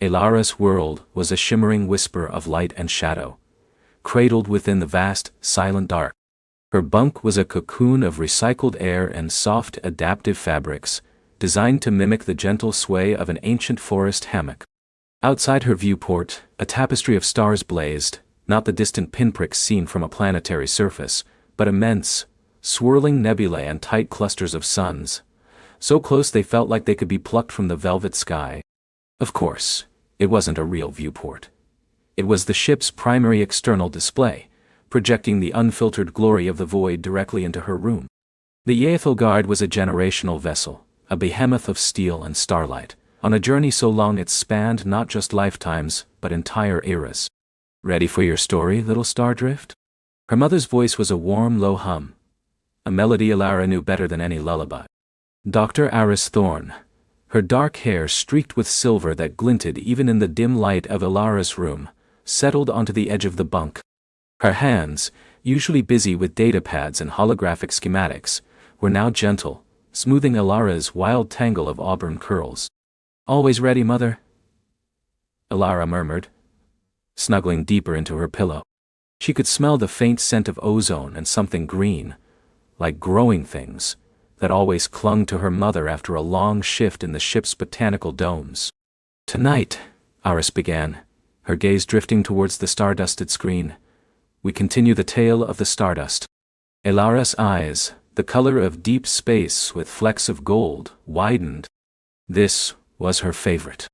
Elara's world was a shimmering whisper of light and shadow, cradled within the vast, silent dark. Her bunk was a cocoon of recycled air and soft, adaptive fabrics, designed to mimic the gentle sway of an ancient forest hammock. Outside her viewport, a tapestry of stars blazed, not the distant pinpricks seen from a planetary surface, but immense, swirling nebulae and tight clusters of suns, so close they felt like they could be plucked from the velvet sky. Of course, it wasn't a real viewport. It was the ship's primary external display, projecting the unfiltered glory of the void directly into her room. The Yaethelgard was a generational vessel, a behemoth of steel and starlight, on a journey so long it spanned not just lifetimes, but entire eras. Ready for your story, little Stardrift? Her mother's voice was a warm, low hum, a melody Elara knew better than any lullaby. Dr. Aris Thorne, her dark hair streaked with silver that glinted even in the dim light of Elara's room, settled onto the edge of the bunk. Her hands, usually busy with datapads and holographic schematics, were now gentle, smoothing Elara's wild tangle of auburn curls. "Always ready, mother?" Elara murmured, snuggling deeper into her pillow. She could smell the faint scent of ozone and something green, like growing things, that always clung to her mother after a long shift in the ship's botanical domes. "Tonight," Aris began, her gaze drifting towards the star-dusted screen, "we continue the tale of the Stardust." Elara's eyes, the color of deep space with flecks of gold, widened. This was her favorite.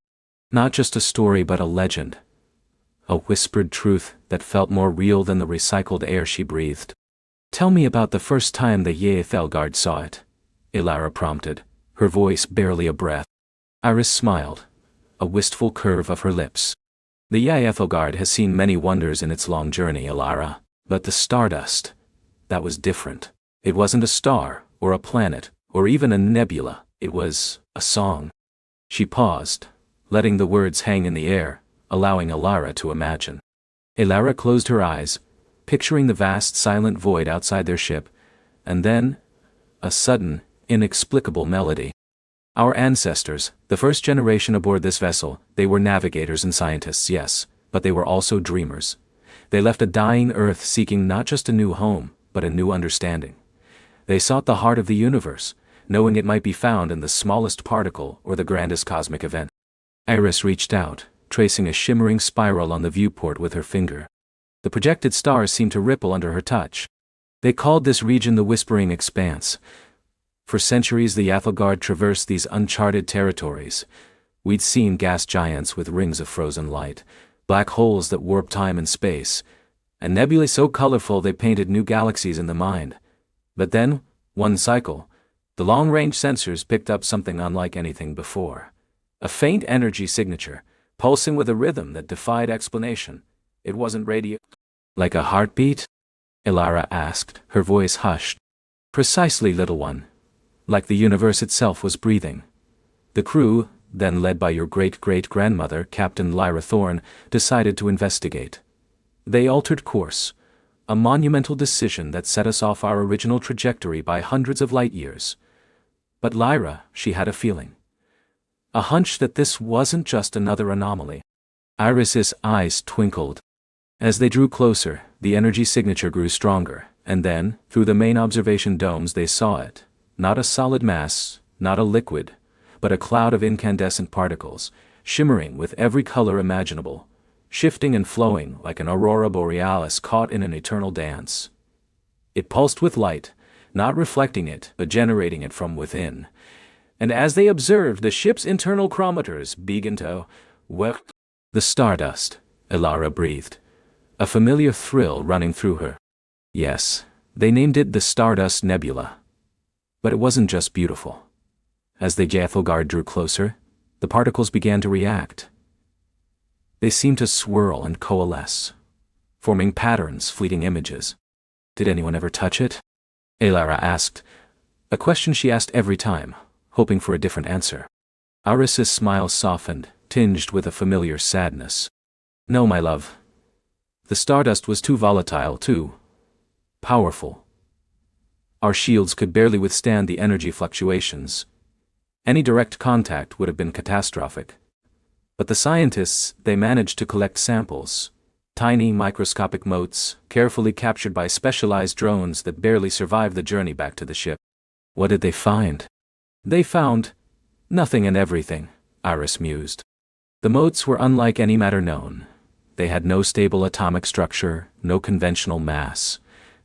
Not just a story but a legend. A whispered truth that felt more real than the recycled air she breathed. "Tell me about the first time the Yaethelgard saw it," Elara prompted, her voice barely a breath. Iris smiled, a wistful curve of her lips. "The Yaethelgard has seen many wonders in its long journey, Elara, but the Stardust, that was different. It wasn't a star, or a planet, or even a nebula, it was a song." She paused, letting the words hang in the air, allowing Elara to imagine. Elara closed her eyes, picturing the vast silent void outside their ship, and then, a sudden, inexplicable melody. "Our ancestors, the first generation aboard this vessel, they were navigators and scientists, yes, but they were also dreamers. They left a dying Earth seeking not just a new home, but a new understanding. They sought the heart of the universe, knowing it might be found in the smallest particle or the grandest cosmic event." Iris reached out, tracing a shimmering spiral on the viewport with her finger. The projected stars seemed to ripple under her touch. "They called this region the Whispering Expanse. For centuries the Yaethelgard traversed these uncharted territories. We'd seen gas giants with rings of frozen light, black holes that warped time and space, and nebulae so colorful they painted new galaxies in the mind. But then, one cycle, the long-range sensors picked up something unlike anything before. A faint energy signature, pulsing with a rhythm that defied explanation. It wasn't radio." "Like a heartbeat?" Elara asked, her voice hushed. "Precisely, little one. Like the universe itself was breathing." The crew, then led by your great-great-grandmother, Captain Lyra Thorne, decided to investigate. They altered course, a monumental decision that set us off our original trajectory by hundreds of light years. But Lyra, she had a feeling. A hunch that this wasn't just another anomaly. Iris's eyes twinkled. As they drew closer, the energy signature grew stronger, and then, through the main observation domes they saw it. Not a solid mass, not a liquid, but a cloud of incandescent particles, shimmering with every color imaginable, shifting and flowing like an aurora borealis caught in an eternal dance. It pulsed with light, not reflecting it, but generating it from within. And as they observed, the ship's internal chronometers began to work. "The Stardust," Elara breathed, a familiar thrill running through her. Yes, they named it the Stardust Nebula. But it wasn't just beautiful. As the Yaethelgard drew closer, the particles began to react. They seemed to swirl and coalesce, forming patterns, fleeting images. "Did anyone ever touch it?" Elara asked, a question she asked every time, hoping for a different answer. Iris's smile softened, tinged with a familiar sadness. "No, my love. The Stardust was too volatile, too powerful. Our shields could barely withstand the energy fluctuations. Any direct contact would have been catastrophic. But the scientists, they managed to collect samples. Tiny microscopic motes, carefully captured by specialized drones that barely survived the journey back to the ship. What did they find? They found nothing and everything, Iris mused. The motes were unlike any matter known. They had no stable atomic structure, no conventional mass.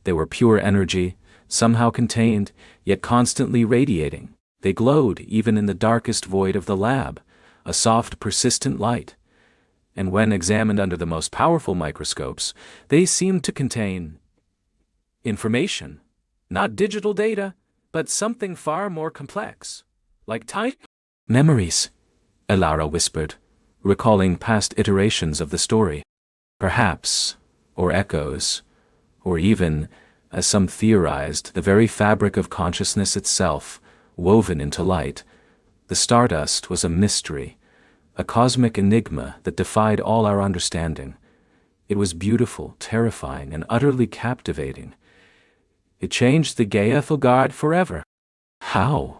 They were pure energy, somehow contained, yet constantly radiating. They glowed even in the darkest void of the lab, a soft, persistent light. And when examined under the most powerful microscopes, they seemed to contain information. Not digital data, but something far more complex. Like tiny memories, Elara whispered, recalling past iterations of the story. Perhaps, or echoes, or even, as some theorized, the very fabric of consciousness itself, woven into light. The Stardust was a mystery, a cosmic enigma that defied all our understanding. It was beautiful, terrifying, and utterly captivating. It changed the Gaethelgard forever. How?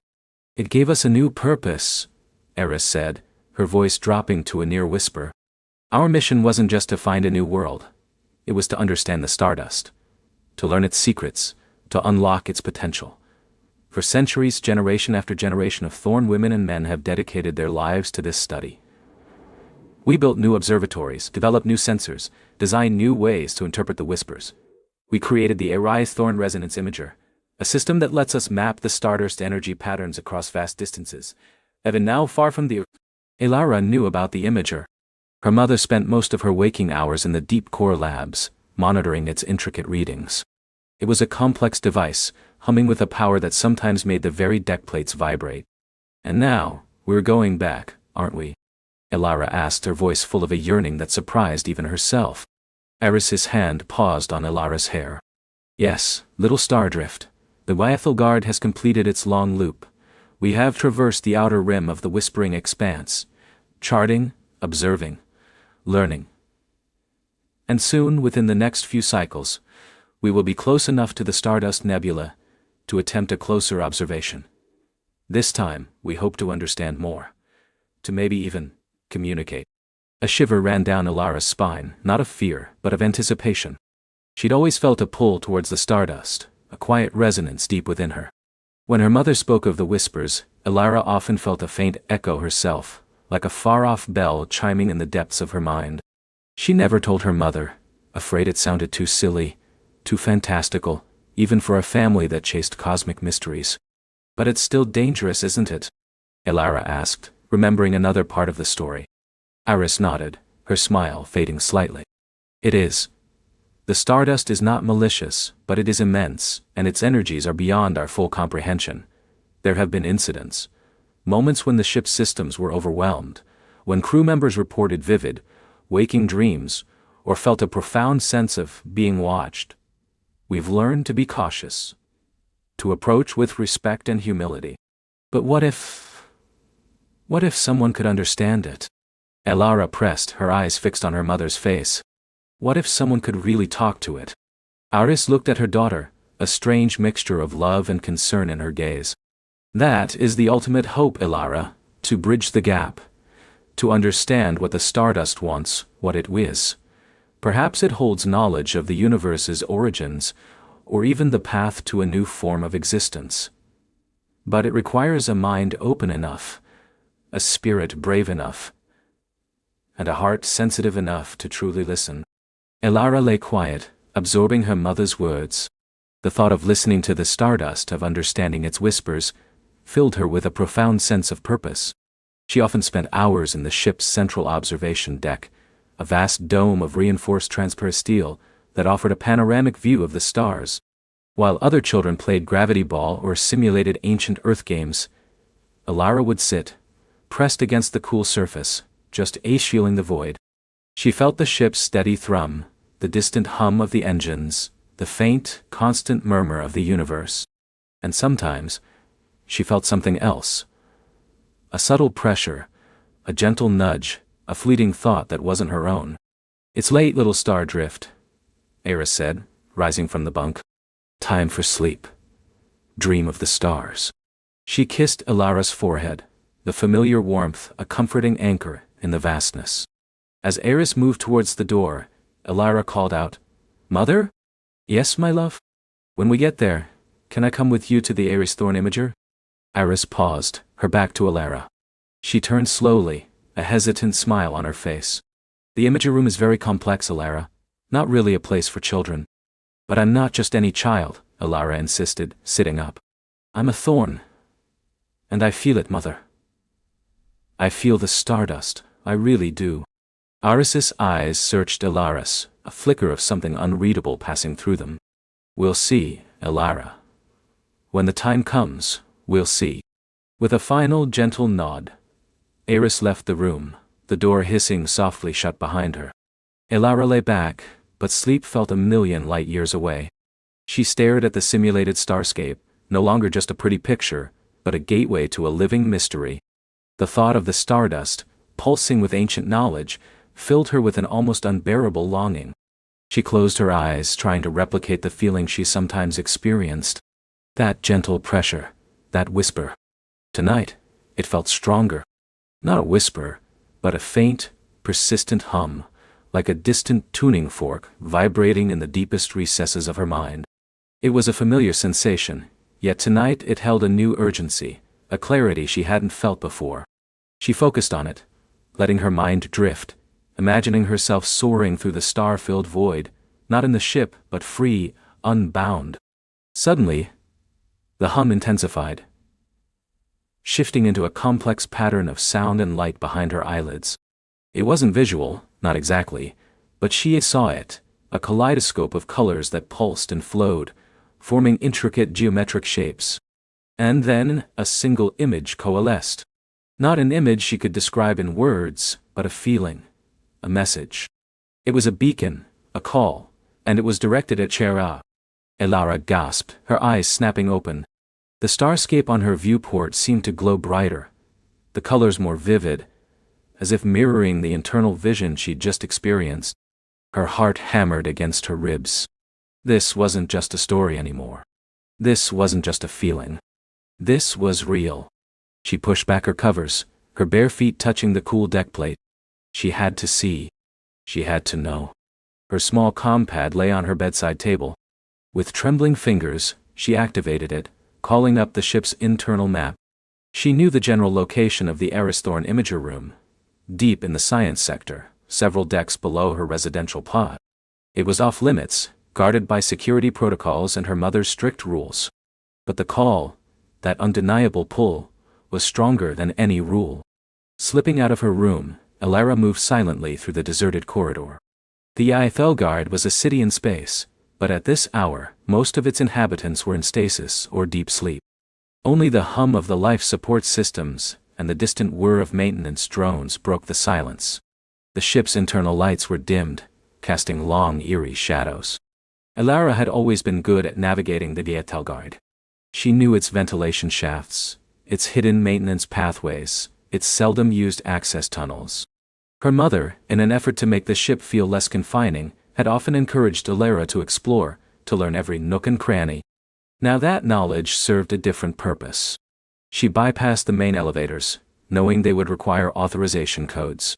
It gave us a new purpose, Eris said, her voice dropping to a near whisper. Our mission wasn't just to find a new world. It was to understand the Stardust, to learn its secrets, to unlock its potential. For centuries, generation after generation of Thorn women and men have dedicated their lives to this study. We built new observatories, developed new sensors, designed new ways to interpret the whispers. We created the Arise Thorn Resonance Imager, a system that lets us map the Stardust energy patterns across vast distances. Even now far from the Earth, Elara knew about the Imager. Her mother spent most of her waking hours in the deep core labs, monitoring its intricate readings. It was a complex device, humming with a power that sometimes made the very deck plates vibrate. And now, we're going back, aren't we? Elara asked, her voice full of a yearning that surprised even herself. Eris's hand paused on Elara's hair. Yes, little Stardrift. The Gaethelgard has completed its long loop. We have traversed the outer rim of the Whispering Expanse, charting, observing, learning. And soon, within the next few cycles, we will be close enough to the Stardust Nebula to attempt a closer observation. This time, we hope to understand more, to maybe even communicate. A shiver ran down Elara's spine, not of fear, but of anticipation. She'd always felt a pull towards the Stardust, a quiet resonance deep within her. When her mother spoke of the whispers, Elara often felt a faint echo herself, like a far-off bell chiming in the depths of her mind. She never told her mother, afraid it sounded too silly, too fantastical, even for a family that chased cosmic mysteries. But it's still dangerous, isn't it? Elara asked, remembering another part of the story. Iris nodded, her smile fading slightly. It is. The Stardust is not malicious, but it is immense, and its energies are beyond our full comprehension. There have been incidents, moments when the ship's systems were overwhelmed, when crew members reported vivid, waking dreams, or felt a profound sense of being watched. We've learned to be cautious, to approach with respect and humility. But what if someone could understand it? Elara pressed, her eyes fixed on her mother's face. What if someone could really talk to it? Iris looked at her daughter, a strange mixture of love and concern in her gaze. That is the ultimate hope, Elara, to bridge the gap, to understand what the Stardust wants, what it is. Perhaps it holds knowledge of the universe's origins, or even the path to a new form of existence. But it requires a mind open enough, a spirit brave enough, and a heart sensitive enough to truly listen. Elara lay quiet, absorbing her mother's words. The thought of listening to the Stardust, of understanding its whispers, filled her with a profound sense of purpose. She often spent hours in the ship's central observation deck, a vast dome of reinforced transparent steel that offered a panoramic view of the stars. While other children played gravity ball or simulated ancient Earth games, Elara would sit, pressed against the cool surface, just feeling the void. She felt the ship's steady thrum, the distant hum of the engines, the faint, constant murmur of the universe. And sometimes, she felt something else. A subtle pressure, a gentle nudge, a fleeting thought that wasn't her own. It's late, little Stardrift, Eris said, rising from the bunk. Time for sleep. Dream of the stars. She kissed Elara's forehead, the familiar warmth a comforting anchor in the vastness. As Eris moved towards the door, Elara called out, "Mother?" "Yes, my love? When we get there, can I come with you to the Eris Thorn Imager?" Iris paused, her back to Elara. She turned slowly, a hesitant smile on her face. "The Imager room is very complex, Elara. Not really a place for children." "But I'm not just any child," Elara insisted, sitting up. "I'm a thorn. And I feel it, Mother. I feel the stardust, I really do." Iris's eyes searched Elara's, a flicker of something unreadable passing through them. "We'll see, Elara. When the time comes, we'll see." With a final gentle nod, Eris left the room, the door hissing softly shut behind her. Elara lay back, but sleep felt a million light years away. She stared at the simulated starscape, no longer just a pretty picture, but a gateway to a living mystery. The thought of the stardust, pulsing with ancient knowledge, filled her with an almost unbearable longing. She closed her eyes, trying to replicate the feeling she sometimes experienced. That gentle pressure, that whisper. Tonight, it felt stronger. Not a whisper, but a faint, persistent hum, like a distant tuning fork vibrating in the deepest recesses of her mind. It was a familiar sensation, yet tonight it held a new urgency, a clarity she hadn't felt before. She focused on it, letting her mind drift, imagining herself soaring through the star-filled void, not in the ship but free, unbound. Suddenly, the hum intensified, shifting into a complex pattern of sound and light behind her eyelids. It wasn't visual, not exactly, but she saw it, a kaleidoscope of colors that pulsed and flowed, forming intricate geometric shapes. And then, a single image coalesced. Not an image she could describe in words, but a feeling, a message. It was a beacon, a call, and it was directed at Chera. Elara gasped, her eyes snapping open. The starscape on her viewport seemed to glow brighter, the colors more vivid, as if mirroring the internal vision she'd just experienced. Her heart hammered against her ribs. This wasn't just a story anymore. This wasn't just a feeling. This was real. She pushed back her covers, her bare feet touching the cool deck plate. She had to see. She had to know. Her small compad lay on her bedside table. With trembling fingers, she activated it, calling up the ship's internal map. She knew the general location of the Eris Thorn Imager room, deep in the science sector, several decks below her residential pod. It was off-limits, guarded by security protocols and her mother's strict rules. But the call, that undeniable pull, was stronger than any rule. Slipping out of her room, Elara moved silently through the deserted corridor. The Ithelgard was a city in space, but at this hour, most of its inhabitants were in stasis or deep sleep. Only the hum of the life support systems and the distant whir of maintenance drones broke the silence. The ship's internal lights were dimmed, casting long, eerie shadows. Elara had always been good at navigating the Ithelgard. She knew its ventilation shafts, its hidden maintenance pathways, its seldom-used access tunnels. Her mother, in an effort to make the ship feel less confining, had often encouraged Elara to explore, to learn every nook and cranny. Now that knowledge served a different purpose. She bypassed the main elevators, knowing they would require authorization codes.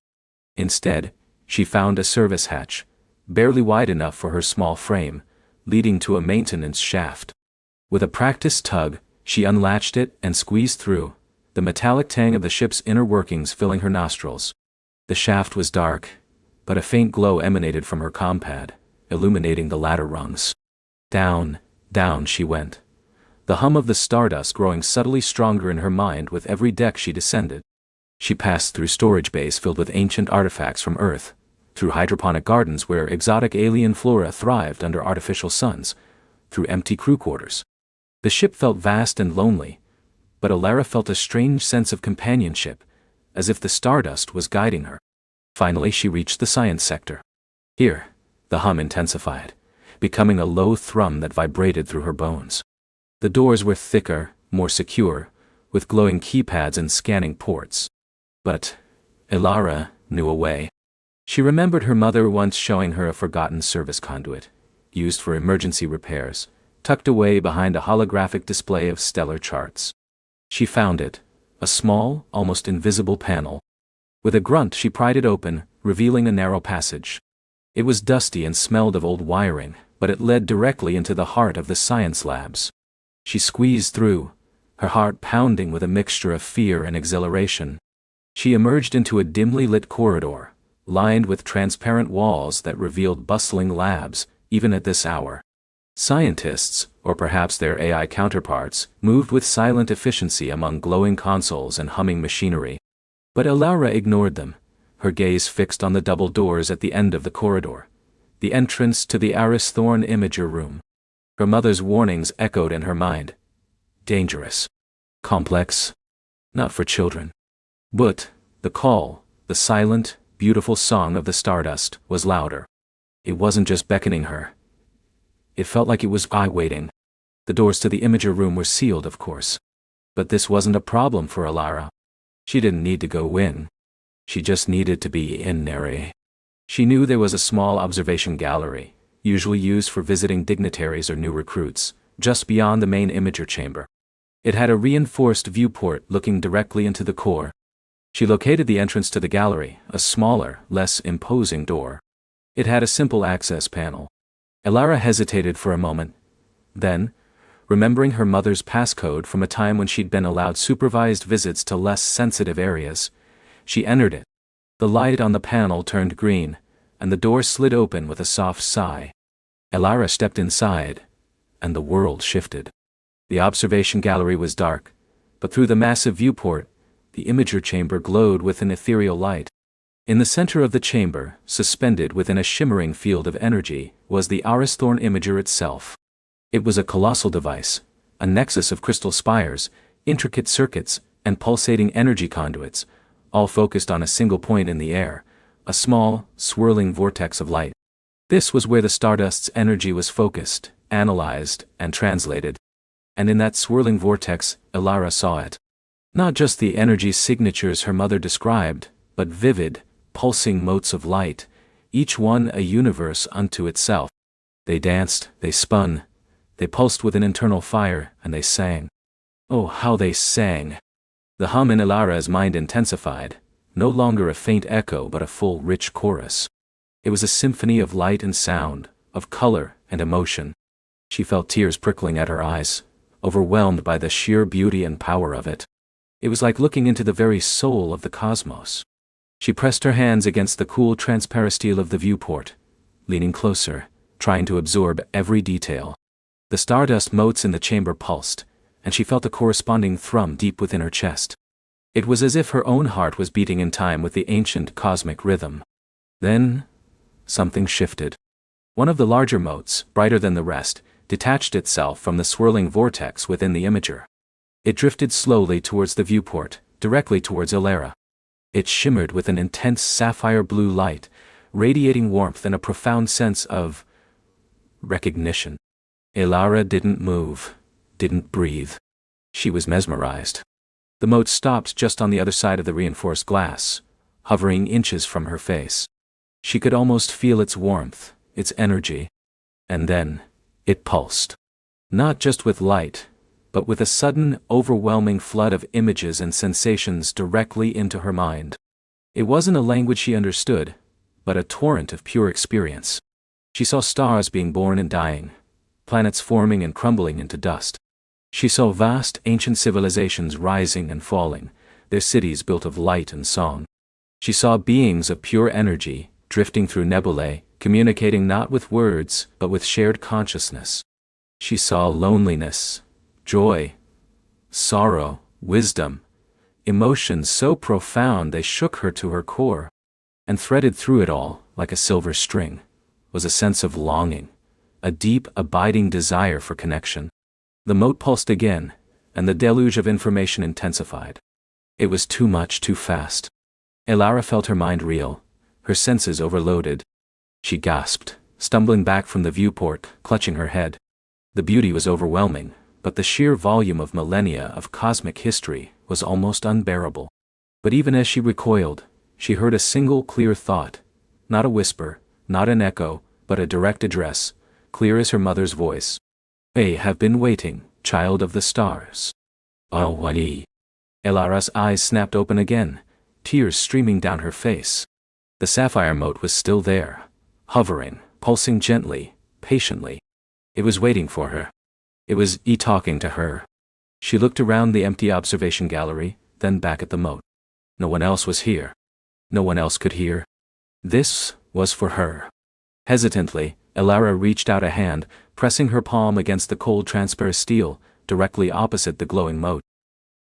Instead, she found a service hatch, barely wide enough for her small frame, leading to a maintenance shaft. With a practiced tug, she unlatched it and squeezed through, the metallic tang of the ship's inner workings filling her nostrils. The shaft was dark, but a faint glow emanated from her compad, illuminating the ladder rungs. Down, down she went, the hum of the stardust growing subtly stronger in her mind with every deck she descended. She passed through storage bays filled with ancient artifacts from Earth, through hydroponic gardens where exotic alien flora thrived under artificial suns, through empty crew quarters. The ship felt vast and lonely, but Elara felt a strange sense of companionship, as if the stardust was guiding her. Finally she reached the science sector. Here, the hum intensified, becoming a low thrum that vibrated through her bones. The doors were thicker, more secure, with glowing keypads and scanning ports. But Elara knew a way. She remembered her mother once showing her a forgotten service conduit, used for emergency repairs, tucked away behind a holographic display of stellar charts. She found it, a small, almost invisible panel. With a grunt she pried it open, revealing a narrow passage. It was dusty and smelled of old wiring, but it led directly into the heart of the science labs. She squeezed through, her heart pounding with a mixture of fear and exhilaration. She emerged into a dimly lit corridor, lined with transparent walls that revealed bustling labs, even at this hour. Scientists, or perhaps their AI counterparts, moved with silent efficiency among glowing consoles and humming machinery. But Elara ignored them, her gaze fixed on the double doors at the end of the corridor, the entrance to the Aristhorn Imager room. Her mother's warnings echoed in her mind. Dangerous. Complex. Not for children. But the call, the silent, beautiful song of the Stardust, was louder. It wasn't just beckoning her. It felt like it was waiting. The doors to the Imager room were sealed, of course. But this wasn't a problem for Elara. She didn't need to go in. She just needed to be in there. She knew there was a small observation gallery, usually used for visiting dignitaries or new recruits, just beyond the main Imager chamber. It had a reinforced viewport looking directly into the core. She located the entrance to the gallery, a smaller, less imposing door. It had a simple access panel. Elara hesitated for a moment. Then, remembering her mother's passcode from a time when she'd been allowed supervised visits to less sensitive areas, she entered it. The light on the panel turned green, and the door slid open with a soft sigh. Elara stepped inside, and the world shifted. The observation gallery was dark, but through the massive viewport, the Imager chamber glowed with an ethereal light. In the center of the chamber, suspended within a shimmering field of energy, was the Aristhorn Imager itself. It was a colossal device, a nexus of crystal spires, intricate circuits, and pulsating energy conduits, all focused on a single point in the air, a small, swirling vortex of light. This was where the Stardust's energy was focused, analyzed, and translated. And in that swirling vortex, Elara saw it. Not just the energy signatures her mother described, but vivid, pulsing motes of light, each one a universe unto itself. They danced, they spun, they pulsed with an internal fire, and they sang. Oh, how they sang! The hum in Elara's mind intensified, no longer a faint echo but a full, rich chorus. It was a symphony of light and sound, of color and emotion. She felt tears prickling at her eyes, overwhelmed by the sheer beauty and power of it. It was like looking into the very soul of the cosmos. She pressed her hands against the cool transparisteel of the viewport, leaning closer, trying to absorb every detail. The stardust motes in the chamber pulsed, and she felt a corresponding thrum deep within her chest. It was as if her own heart was beating in time with the ancient cosmic rhythm. Then, something shifted. One of the larger motes, brighter than the rest, detached itself from the swirling vortex within the Imager. It drifted slowly towards the viewport, directly towards Elara. It shimmered with an intense sapphire blue light, radiating warmth and a profound sense of recognition. Elara didn't move, didn't breathe. She was mesmerized. The mote stopped just on the other side of the reinforced glass, hovering inches from her face. She could almost feel its warmth, its energy. And then, it pulsed. Not just with light, but with a sudden, overwhelming flood of images and sensations directly into her mind. It wasn't a language she understood, but a torrent of pure experience. She saw stars being born and dying, planets forming and crumbling into dust. She saw vast, ancient civilizations rising and falling, their cities built of light and song. She saw beings of pure energy, drifting through nebulae, communicating not with words, but with shared consciousness. She saw loneliness, joy, sorrow, wisdom, emotions so profound they shook her to her core. And threaded through it all, like a silver string, was a sense of longing, a deep, abiding desire for connection. The mote pulsed again, and the deluge of information intensified. It was too much too fast. Elara felt her mind reel, her senses overloaded. She gasped, stumbling back from the viewport, clutching her head. The beauty was overwhelming, but the sheer volume of millennia of cosmic history was almost unbearable. But even as she recoiled, she heard a single clear thought, not a whisper, not an echo, but a direct address, clear as her mother's voice. "I have been waiting, child of the stars." Oh, Wadi. Elara's eyes snapped open again, tears streaming down her face. The sapphire mote was still there, hovering, pulsing gently, patiently. It was waiting for her. It was talking to her. She looked around the empty observation gallery, then back at the mote. No one else was here. No one else could hear. This was for her. Hesitantly, Elara reached out a hand, pressing her palm against the cold transparent steel, directly opposite the glowing mote.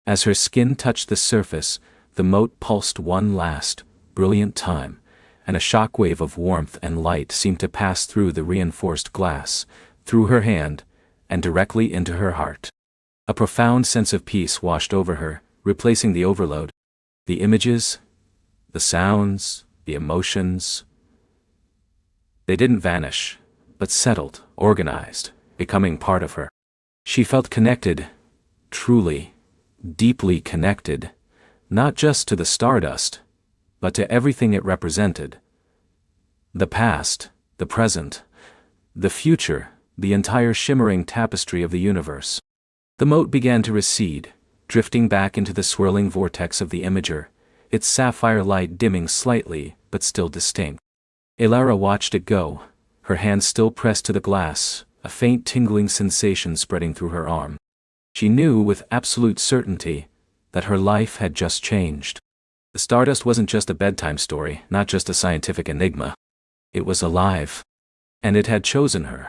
As her skin touched the surface, the mote pulsed one last, brilliant time, and a shockwave of warmth and light seemed to pass through the reinforced glass, through her hand, and directly into her heart. A profound sense of peace washed over her, replacing the overload. The images, the sounds, the emotions. They didn't vanish, but settled, organized, becoming part of her. She felt connected, truly, deeply connected, not just to the Stardust, but to everything it represented. The past, the present, the future, the entire shimmering tapestry of the universe. The mote began to recede, drifting back into the swirling vortex of the imager, its sapphire light dimming slightly, but still distinct. Elara watched it go, her hand still pressed to the glass, a faint tingling sensation spreading through her arm. She knew with absolute certainty that her life had just changed. The Stardust wasn't just a bedtime story, not just a scientific enigma. It was alive. And it had chosen her.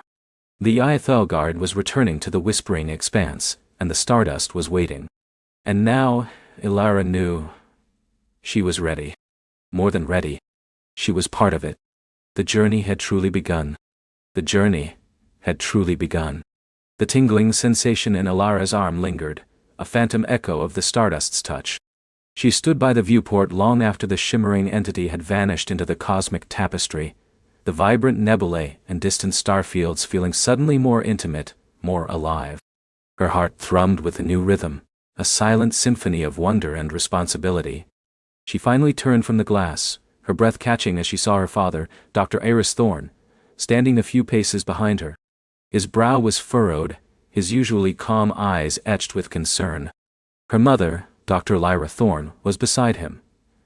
The Iythelgard was returning to the whispering expanse, and the Stardust was waiting. And now, Elara knew. She was ready. More than ready. She was part of it. The journey had truly begun. The journey had truly begun. The tingling sensation in Elara's arm lingered, a phantom echo of the Stardust's touch. She stood by the viewport long after the shimmering entity had vanished into the cosmic tapestry, the vibrant nebulae and distant starfields feeling suddenly more intimate, more alive. Her heart thrummed with a new rhythm, a silent symphony of wonder and responsibility. She finally turned from the glass, her breath catching as she saw her father, Dr. Aris Thorne, standing a few paces behind her. His brow was furrowed, his usually calm eyes etched with concern. Her mother, Dr. Lyra Thorne, was beside him,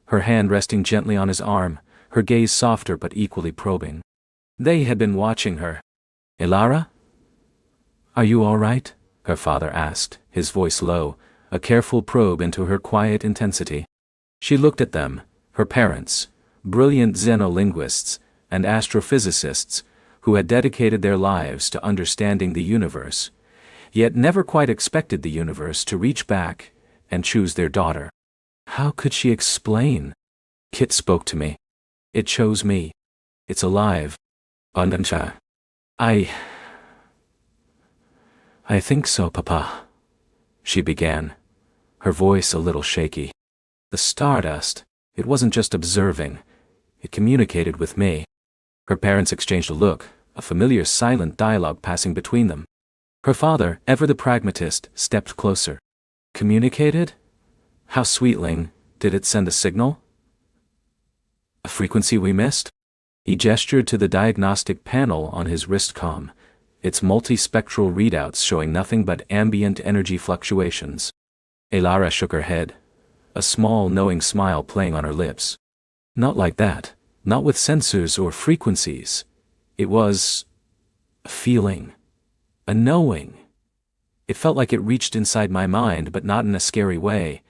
her hand resting gently on his arm, her gaze softer but equally probing. They had been watching her. "Elara? Are you all right?" her father asked, his voice low, a careful probe into her quiet intensity. She looked at them, her parents, brilliant xenolinguists and astrophysicists, who had dedicated their lives to understanding the universe, yet never quite expected the universe to reach back and choose their daughter. How could she explain? "Kit spoke to me. It chose me. It's alive. I think so, Papa," she began, her voice a little shaky. The Stardust, it wasn't just observing, it communicated with me. Her parents exchanged a look, a familiar silent dialogue passing between them. Her father, ever the pragmatist, stepped closer. "Communicated? How sweetling, did it send a signal? A frequency we missed?" He gestured to the diagnostic panel on his wristcom, its multispectral readouts showing nothing but ambient energy fluctuations. Elara shook her head, a small knowing smile playing on her lips. "Not like that, not with sensors or frequencies. It was a feeling, a knowing. It felt like it reached inside my mind, but not in a scary way.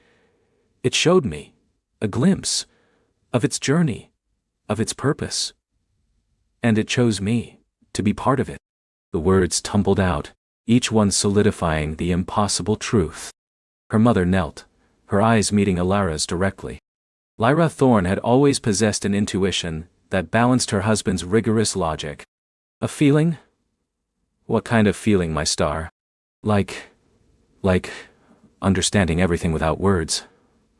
It showed me a glimpse of its journey, of its purpose. And it chose me to be part of it." The words tumbled out, each one solidifying the impossible truth. Her mother knelt, her eyes meeting Elara's directly. Lyra Thorne had always possessed an intuition that balanced her husband's rigorous logic. "A feeling? What kind of feeling, my star? Like understanding everything without words.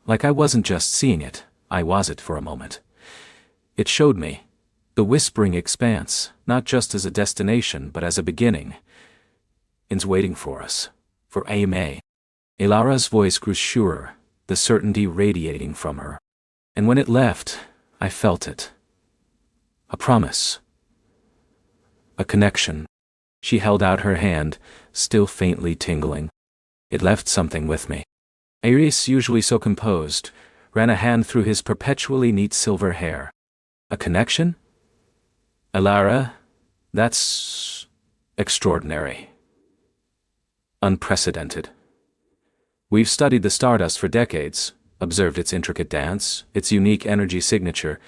Like I wasn't just seeing it, I was it for a moment. It showed me the whispering expanse, not just as a destination but as a beginning. It's waiting for us, for May." Elara's voice grew surer, the certainty radiating from her. "And when it left, I felt it. A promise. A connection." She held out her hand, still faintly tingling. "It left something with me." Aries, usually so composed, ran a hand through his perpetually neat silver hair. A connection? Elara, that's extraordinary. Unprecedented. We've studied the Stardust for decades, observed its intricate dance, its unique energy signature,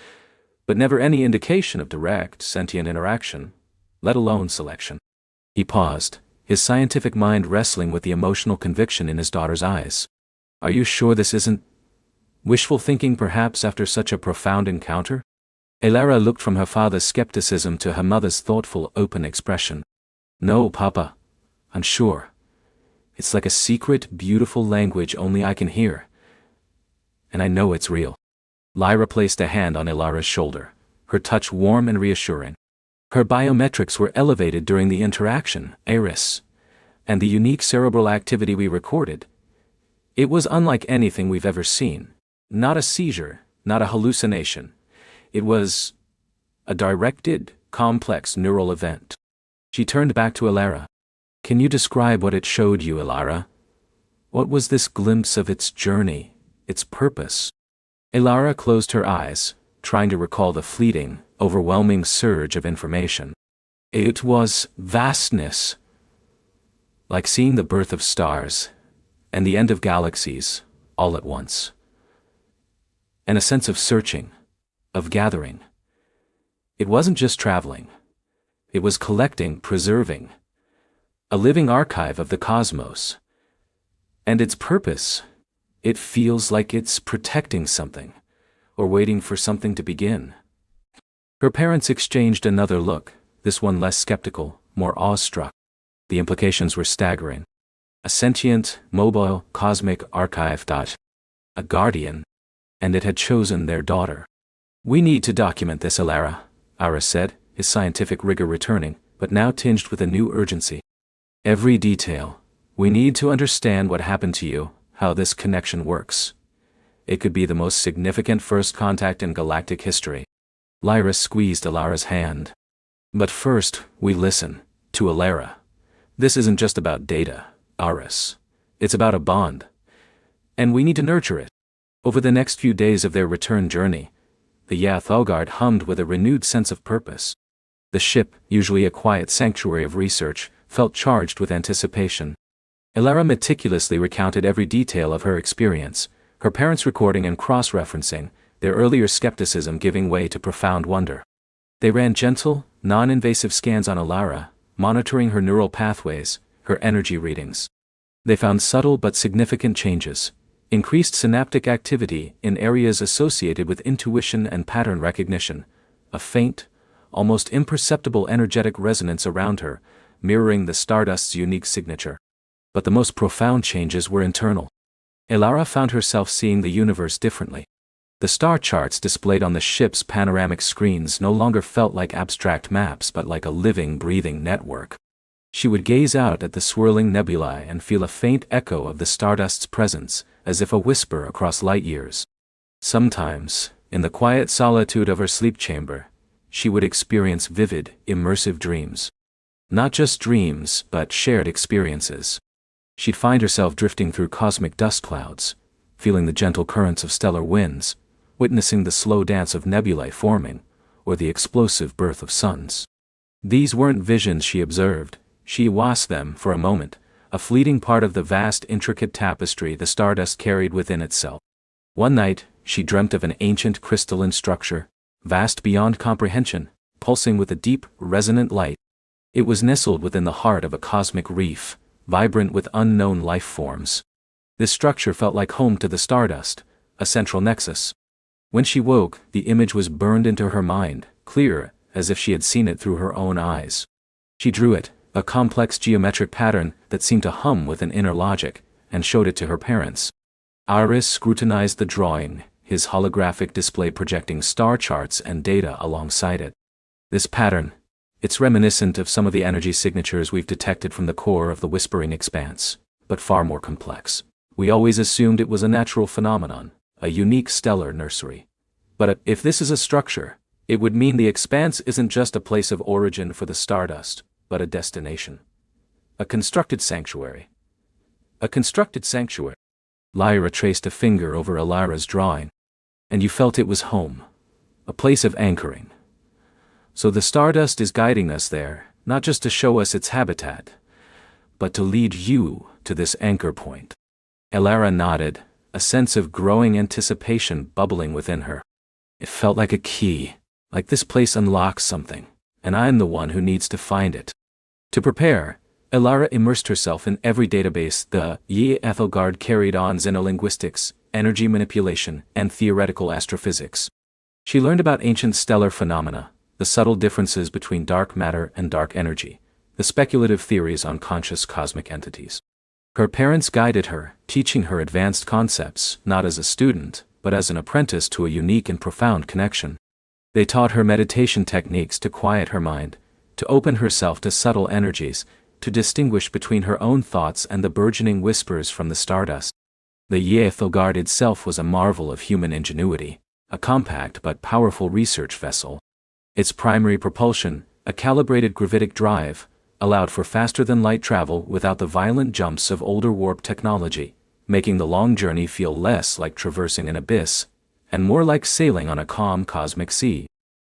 but never any indication of direct, sentient interaction, let alone selection. He paused, his scientific mind wrestling with the emotional conviction in his daughter's eyes. Are you sure this isn't wishful thinking perhaps after such a profound encounter? Elara looked from her father's skepticism to her mother's thoughtful, open expression. No, Papa. I'm sure. It's like a secret, beautiful language only I can hear. And I know it's real. Lyra placed a hand on Elara's shoulder, her touch warm and reassuring. Her biometrics were elevated during the interaction, Iris, and the unique cerebral activity we recorded. It was unlike anything we've ever seen. Not a seizure, not a hallucination. It was a directed, complex neural event. She turned back to Elara. Can you describe what it showed you, Elara? What was this glimpse of its journey, its purpose? Elara closed her eyes, trying to recall the fleeting, overwhelming surge of information. It was vastness, like seeing the birth of stars and the end of galaxies all at once. And a sense of searching, of gathering. It wasn't just traveling. It was collecting, preserving, a living archive of the cosmos. And its purpose, it feels like it's protecting something, or waiting for something to begin. Her parents exchanged another look, this one less skeptical, more awestruck. The implications were staggering. A sentient, mobile, cosmic archive. A guardian. And it had chosen their daughter. We need to document this, Elara, Iris said, his scientific rigor returning, but now tinged with a new urgency. Every detail. We need to understand what happened to you, how this connection works. It could be the most significant first contact in galactic history. Lyra squeezed Elara's hand. But first, we listen to Elara. This isn't just about data, Iris. It's about a bond. And we need to nurture it. Over the next few days of their return journey, the Yathogard hummed with a renewed sense of purpose. The ship, usually a quiet sanctuary of research, felt charged with anticipation. Elara meticulously recounted every detail of her experience, her parents recording and cross-referencing, their earlier skepticism giving way to profound wonder. They ran gentle, non-invasive scans on Elara, monitoring her neural pathways, her energy readings. They found subtle but significant changes, increased synaptic activity in areas associated with intuition and pattern recognition, a faint, almost imperceptible energetic resonance around her, mirroring the Stardust's unique signature. But the most profound changes were internal. Elara found herself seeing the universe differently. The star charts displayed on the ship's panoramic screens no longer felt like abstract maps but like a living, breathing network. She would gaze out at the swirling nebulae and feel a faint echo of the Stardust's presence, as if a whisper across light years. Sometimes, in the quiet solitude of her sleep chamber, she would experience vivid, immersive dreams. Not just dreams, but shared experiences. She'd find herself drifting through cosmic dust clouds, feeling the gentle currents of stellar winds, witnessing the slow dance of nebulae forming, or the explosive birth of suns. These weren't visions she observed, she watched them for a moment, a fleeting part of the vast intricate tapestry the Stardust carried within itself. One night, she dreamt of an ancient crystalline structure, vast beyond comprehension, pulsing with a deep, resonant light. It was nestled within the heart of a cosmic reef, vibrant with unknown life forms. This structure felt like home to the Stardust, a central nexus. When she woke, the image was burned into her mind, clear, as if she had seen it through her own eyes. She drew it, a complex geometric pattern that seemed to hum with an inner logic, and showed it to her parents. Iris scrutinized the drawing, his holographic display projecting star charts and data alongside it. This pattern, it's reminiscent of some of the energy signatures we've detected from the core of the Whispering Expanse, but far more complex. We always assumed it was a natural phenomenon, a unique stellar nursery. But if this is a structure, it would mean the Expanse isn't just a place of origin for the Stardust, but a destination. A constructed sanctuary. A constructed sanctuary. Lyra traced a finger over Elara's drawing. And you felt it was home. A place of anchoring. So the Stardust is guiding us there, not just to show us its habitat, but to lead you to this anchor point. Elara nodded, a sense of growing anticipation bubbling within her. It felt like a key, like this place unlocks something, and I'm the one who needs to find it. To prepare, Elara immersed herself in every database the Ye Ethelgard carried on: xenolinguistics, energy manipulation, and theoretical astrophysics. She learned about ancient stellar phenomena, the subtle differences between dark matter and dark energy, the speculative theories on conscious cosmic entities. Her parents guided her, teaching her advanced concepts, not as a student, but as an apprentice to a unique and profound connection. They taught her meditation techniques to quiet her mind, to open herself to subtle energies, to distinguish between her own thoughts and the burgeoning whispers from the Stardust. The Yaethelgard itself was a marvel of human ingenuity, a compact but powerful research vessel. Its primary propulsion, a calibrated gravitic drive, allowed for faster-than-light travel without the violent jumps of older warp technology, making the long journey feel less like traversing an abyss, and more like sailing on a calm cosmic sea.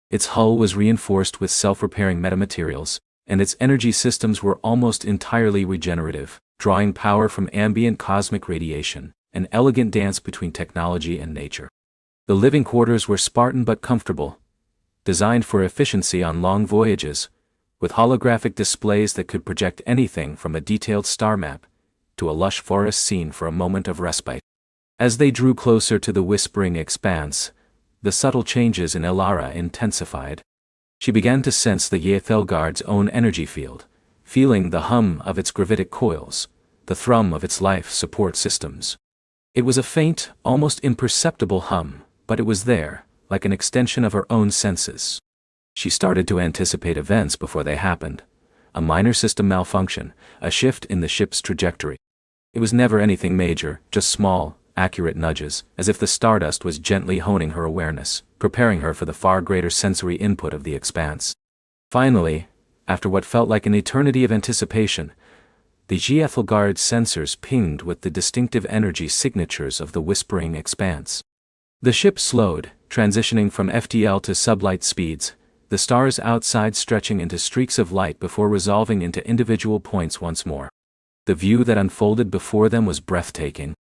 Its hull was reinforced with self-repairing metamaterials, and its energy systems were almost entirely regenerative, drawing power from ambient cosmic radiation, an elegant dance between technology and nature. The living quarters were Spartan but comfortable, designed for efficiency on long voyages, with holographic displays that could project anything from a detailed star map to a lush forest scene for a moment of respite. As they drew closer to the whispering expanse, the subtle changes in Elara intensified. She began to sense the Yaethelgard's own energy field, feeling the hum of its gravitic coils, the thrum of its life support systems. It was a faint, almost imperceptible hum, but it was there, like an extension of her own senses. She started to anticipate events before they happened. A minor system malfunction, a shift in the ship's trajectory. It was never anything major, just small, accurate nudges, as if the Stardust was gently honing her awareness, preparing her for the far greater sensory input of the expanse. Finally, after what felt like an eternity of anticipation, the Yaethelgard's sensors pinged with the distinctive energy signatures of the whispering expanse. The ship slowed, transitioning from FTL to sublight speeds, the stars outside stretching into streaks of light before resolving into individual points once more. The view that unfolded before them was breathtaking.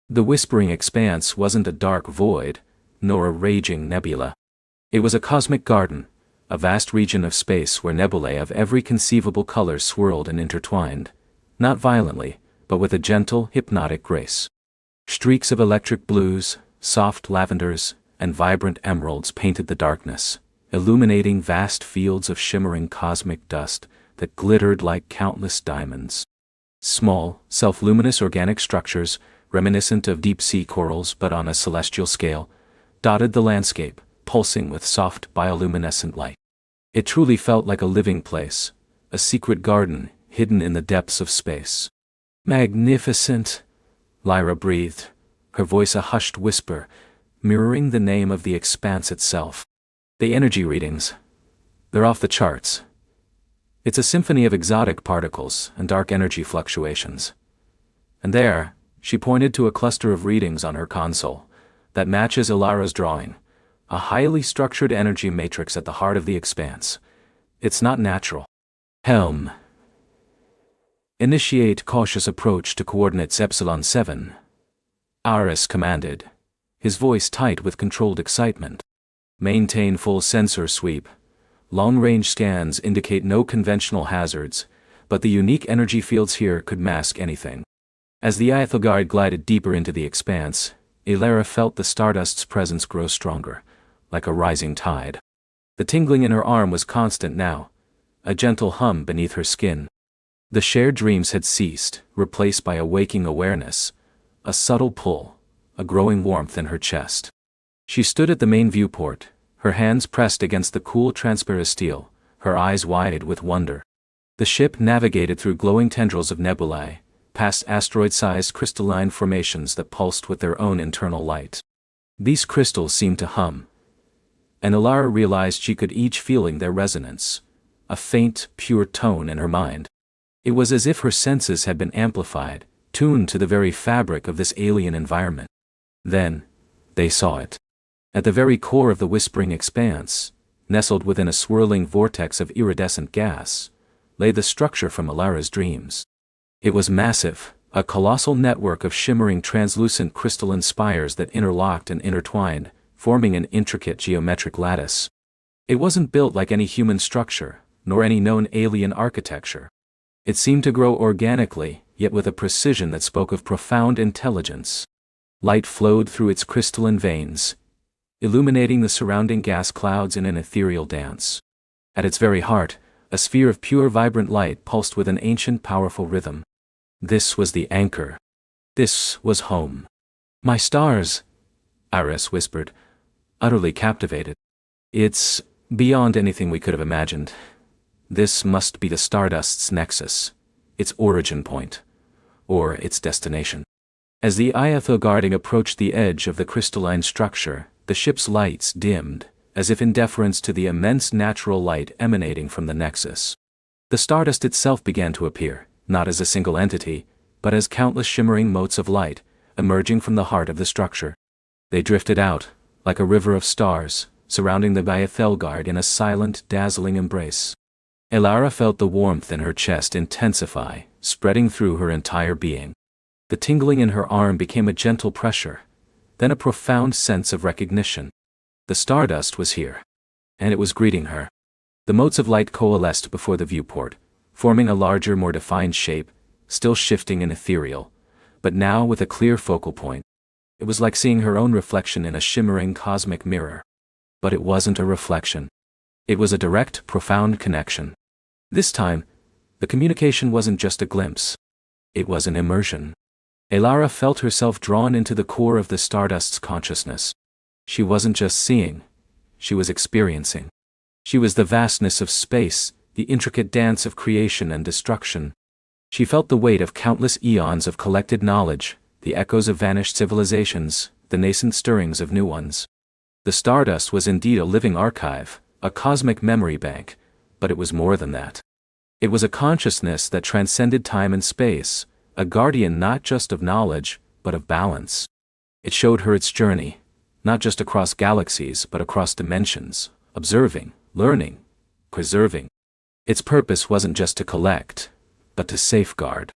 The whispering expanse wasn't a dark void, nor a raging nebula. It was a cosmic garden, a vast region of space where nebulae of every conceivable color swirled and intertwined, not violently, but with a gentle, hypnotic grace. Streaks of electric blues, soft lavenders, and vibrant emeralds painted the darkness, illuminating vast fields of shimmering cosmic dust that glittered like countless diamonds. Small, self-luminous organic structures, reminiscent of deep-sea corals but on a celestial scale, dotted the landscape, pulsing with soft bioluminescent light. It truly felt like a living place, a secret garden hidden in the depths of space. "Magnificent," Lyra breathed, her voice a hushed whisper, mirroring the name of the expanse itself. The energy readings, they're off the charts. It's a symphony of exotic particles and dark energy fluctuations. And there, she pointed to a cluster of readings on her console, that matches Elara's drawing, a highly structured energy matrix at the heart of the expanse. It's not natural. "Helm. Initiate cautious approach to coordinates Epsilon 7. Aris commanded, his voice tight with controlled excitement. "Maintain full sensor sweep. Long-range scans indicate no conventional hazards, but the unique energy fields here could mask anything." As the Yaethelgard glided deeper into the expanse, Elara felt the Stardust's presence grow stronger, like a rising tide. The tingling in her arm was constant now, a gentle hum beneath her skin. The shared dreams had ceased, replaced by a waking awareness, a subtle pull, a growing warmth in her chest. She stood at the main viewport, her hands pressed against the cool transparent steel, her eyes wide with wonder. The ship navigated through glowing tendrils of nebulae, past asteroid-sized crystalline formations that pulsed with their own internal light. These crystals seemed to hum, and Elara realized she could each feeling their resonance, a faint, pure tone in her mind. It was as if her senses had been amplified, tuned to the very fabric of this alien environment. Then, they saw it. At the very core of the whispering expanse, nestled within a swirling vortex of iridescent gas, lay the structure from Ilara's dreams. It was massive, a colossal network of shimmering translucent crystalline spires that interlocked and intertwined, forming an intricate geometric lattice. It wasn't built like any human structure, nor any known alien architecture. It seemed to grow organically, yet with a precision that spoke of profound intelligence. Light flowed through its crystalline veins, illuminating the surrounding gas clouds in an ethereal dance. At its very heart, a sphere of pure vibrant light pulsed with an ancient powerful rhythm. This was the anchor. This was home. "My stars," Iris whispered, utterly captivated. "It's beyond anything we could have imagined. This must be the Stardust's nexus, its origin point, or its destination." As the IFO guarding approached the edge of the crystalline structure, the ship's lights dimmed, as if in deference to the immense natural light emanating from the nexus. The Stardust itself began to appear, not as a single entity, but as countless shimmering motes of light, emerging from the heart of the structure. They drifted out, like a river of stars, surrounding the Biathelgard in a silent, dazzling embrace. Ilara felt the warmth in her chest intensify, spreading through her entire being. The tingling in her arm became a gentle pressure, then a profound sense of recognition. The Stardust was here, and it was greeting her. The motes of light coalesced before the viewport, forming a larger, more defined shape, still shifting and ethereal, but now with a clear focal point. It was like seeing her own reflection in a shimmering cosmic mirror. But it wasn't a reflection. It was a direct, profound connection. This time, the communication wasn't just a glimpse. It was an immersion. Ilara felt herself drawn into the core of the Stardust's consciousness. She wasn't just seeing, she was experiencing. She was the vastness of space, the intricate dance of creation and destruction. She felt the weight of countless eons of collected knowledge, the echoes of vanished civilizations, the nascent stirrings of new ones. The Stardust was indeed a living archive, a cosmic memory bank, but it was more than that. It was a consciousness that transcended time and space, a guardian not just of knowledge, but of balance. It showed her its journey, not just across galaxies but across dimensions, observing, learning, preserving. Its purpose wasn't just to collect, but to safeguard.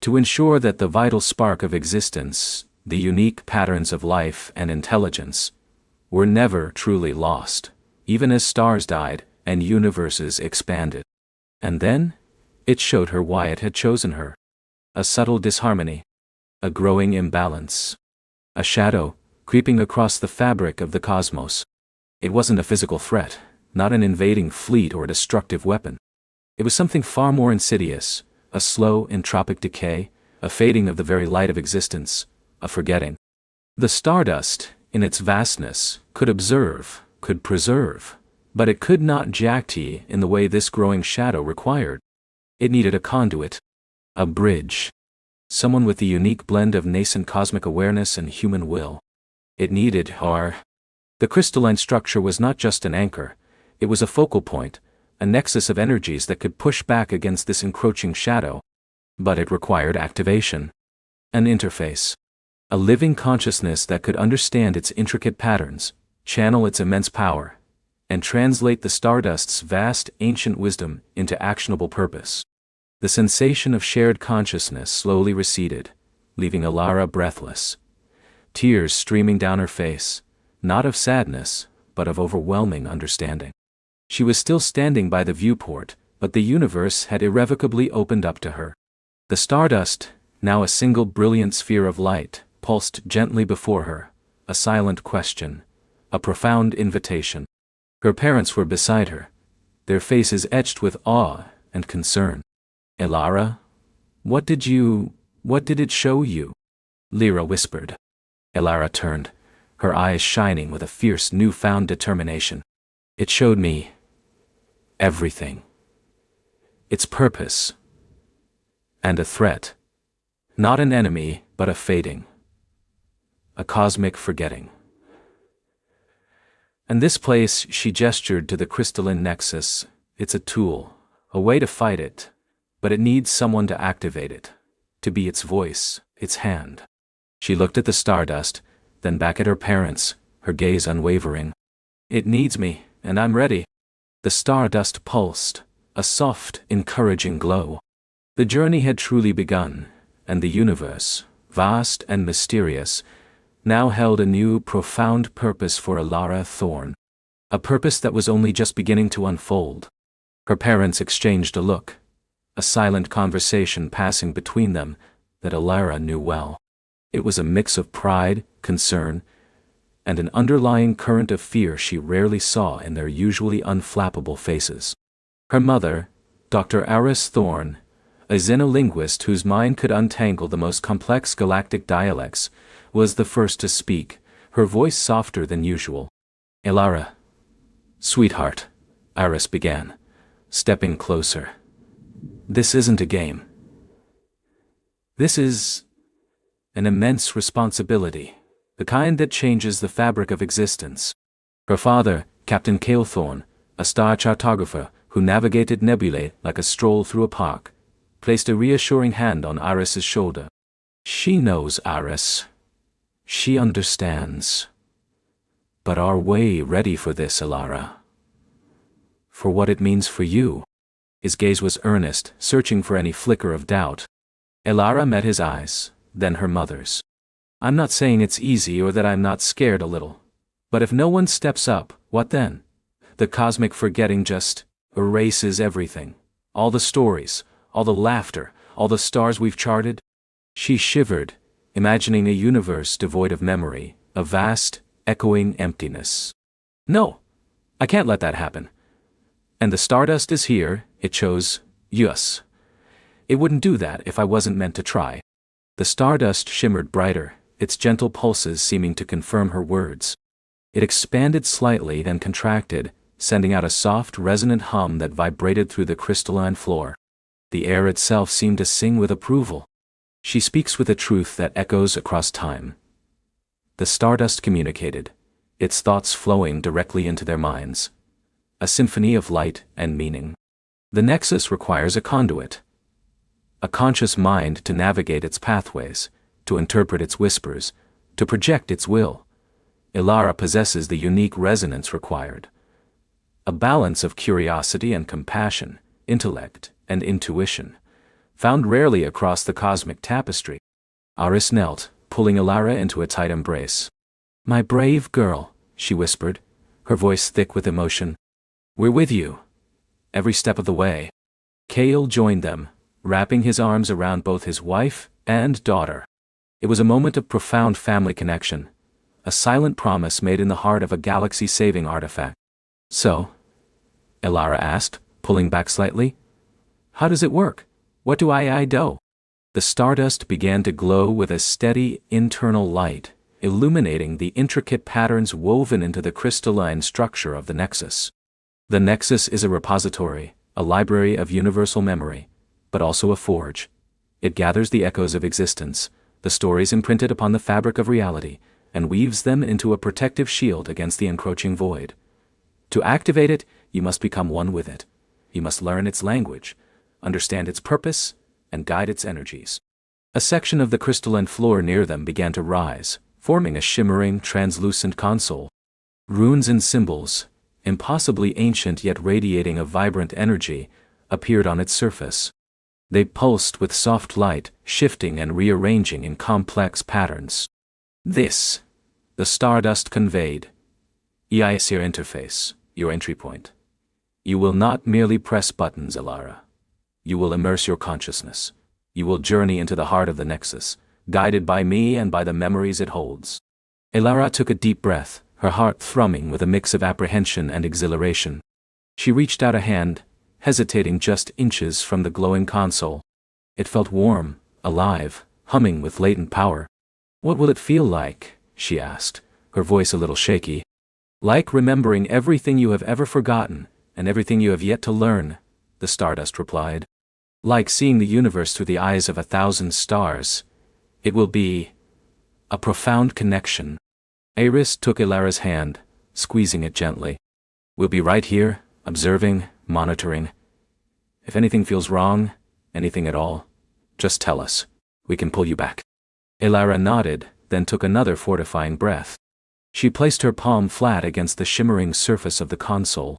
To ensure that the vital spark of existence, the unique patterns of life and intelligence, were never truly lost, even as stars died and universes expanded. And then, it showed her why it had chosen her. A subtle disharmony, a growing imbalance, a shadow creeping across the fabric of the cosmos. It wasn't a physical threat, not an invading fleet or a destructive weapon. It was something far more insidious, a slow, entropic decay, a fading of the very light of existence, a forgetting. The Stardust, in its vastness, could observe, could preserve, but it could not Jakti in the way this growing shadow required. It needed a conduit, a bridge, someone with the unique blend of nascent cosmic awareness and human will. It needed her. The crystalline structure was not just an anchor, it was a focal point, a nexus of energies that could push back against this encroaching shadow. But it required activation. An interface. A living consciousness that could understand its intricate patterns, channel its immense power, and translate the Stardust's vast ancient wisdom into actionable purpose. The sensation of shared consciousness slowly receded, leaving Ilara breathless. Tears streaming down her face, not of sadness, but of overwhelming understanding. She was still standing by the viewport, but the universe had irrevocably opened up to her. The Stardust, now a single brilliant sphere of light, pulsed gently before her, a silent question, a profound invitation. Her parents were beside her, their faces etched with awe and concern. "Ilara, what did it show you?" Lyra whispered. Ilara turned, her eyes shining with a fierce newfound determination. "It showed me everything. Its purpose. And a threat. Not an enemy, but a fading. A cosmic forgetting. And this place," she gestured to the crystalline nexus, "it's a tool, a way to fight it, but it needs someone to activate it, to be its voice, its hand. She looked at the stardust, then back at her parents, her gaze unwavering. It needs me, and I'm ready. The stardust pulsed, a soft, encouraging glow. The journey had truly begun, and the universe, vast and mysterious, now held a new, profound purpose for Alara Thorne. A purpose that was only just beginning to unfold. Her parents exchanged a look, a silent conversation passing between them that Alara knew well. It was a mix of pride, concern, and an underlying current of fear she rarely saw in their usually unflappable faces. Her mother, Dr. Aris Thorne, a xenolinguist whose mind could untangle the most complex galactic dialects, was the first to speak, her voice softer than usual. Alara. Sweetheart, Aris began, stepping closer. This isn't a game. This is an immense responsibility, the kind that changes the fabric of existence. Her father, Captain Cale Thorne, a star chartographer who navigated nebulae like a stroll through a park, placed a reassuring hand on Aris's shoulder. She knows, Aris. She understands. But are we ready for this, Alara? For what it means for you? His gaze was earnest, searching for any flicker of doubt. Alara met his eyes, then her mother's. I'm not saying it's easy or that I'm not scared a little. But if no one steps up, what then? The cosmic forgetting just erases everything. All the stories, all the laughter, all the stars we've charted. She shivered, imagining a universe devoid of memory, a vast, echoing emptiness. No, I can't let that happen. And the stardust is here, it chose, us. It wouldn't do that if I wasn't meant to try. The stardust shimmered brighter, its gentle pulses seeming to confirm her words. It expanded slightly then contracted, sending out a soft, resonant hum that vibrated through the crystalline floor. The air itself seemed to sing with approval. She speaks with a truth that echoes across time. The stardust communicated, its thoughts flowing directly into their minds. A symphony of light and meaning. The nexus requires a conduit. A conscious mind to navigate its pathways, to interpret its whispers, to project its will. Alara possesses the unique resonance required. A balance of curiosity and compassion, intellect and intuition, found rarely across the cosmic tapestry. Aris knelt, pulling Alara into a tight embrace. My brave girl, she whispered, her voice thick with emotion. We're with you. Every step of the way. Cale joined them, wrapping his arms around both his wife and daughter. It was a moment of profound family connection, a silent promise made in the heart of a galaxy-saving artifact. So? Alara asked, pulling back slightly. How does it work? What do I do? The stardust began to glow with a steady, internal light, illuminating the intricate patterns woven into the crystalline structure of the nexus. The nexus is a repository, a library of universal memory, but also a forge. It gathers the echoes of existence, the stories imprinted upon the fabric of reality, and weaves them into a protective shield against the encroaching void. To activate it, you must become one with it. You must learn its language, understand its purpose, and guide its energies. A section of the crystalline floor near them began to rise, forming a shimmering, translucent console. Runes and symbols, impossibly ancient yet radiating a vibrant energy, appeared on its surface. They pulsed with soft light, shifting and rearranging in complex patterns. This, the stardust conveyed, is your interface, your entry point. You will not merely press buttons, Alara. You will immerse your consciousness. You will journey into the heart of the nexus, guided by me and by the memories it holds. Alara took a deep breath, her heart thrumming with a mix of apprehension and exhilaration. She reached out a hand, hesitating just inches from the glowing console. It felt warm, alive, humming with latent power. What will it feel like? She asked, her voice a little shaky. Like remembering everything you have ever forgotten, and everything you have yet to learn, the stardust replied. Like seeing the universe through the eyes of 1,000 stars. It will be a profound connection. Aris took Alara's hand, squeezing it gently. We'll be right here, observing, monitoring. If anything feels wrong, anything at all, just tell us. We can pull you back. Elara nodded, then took another fortifying breath. She placed her palm flat against the shimmering surface of the console.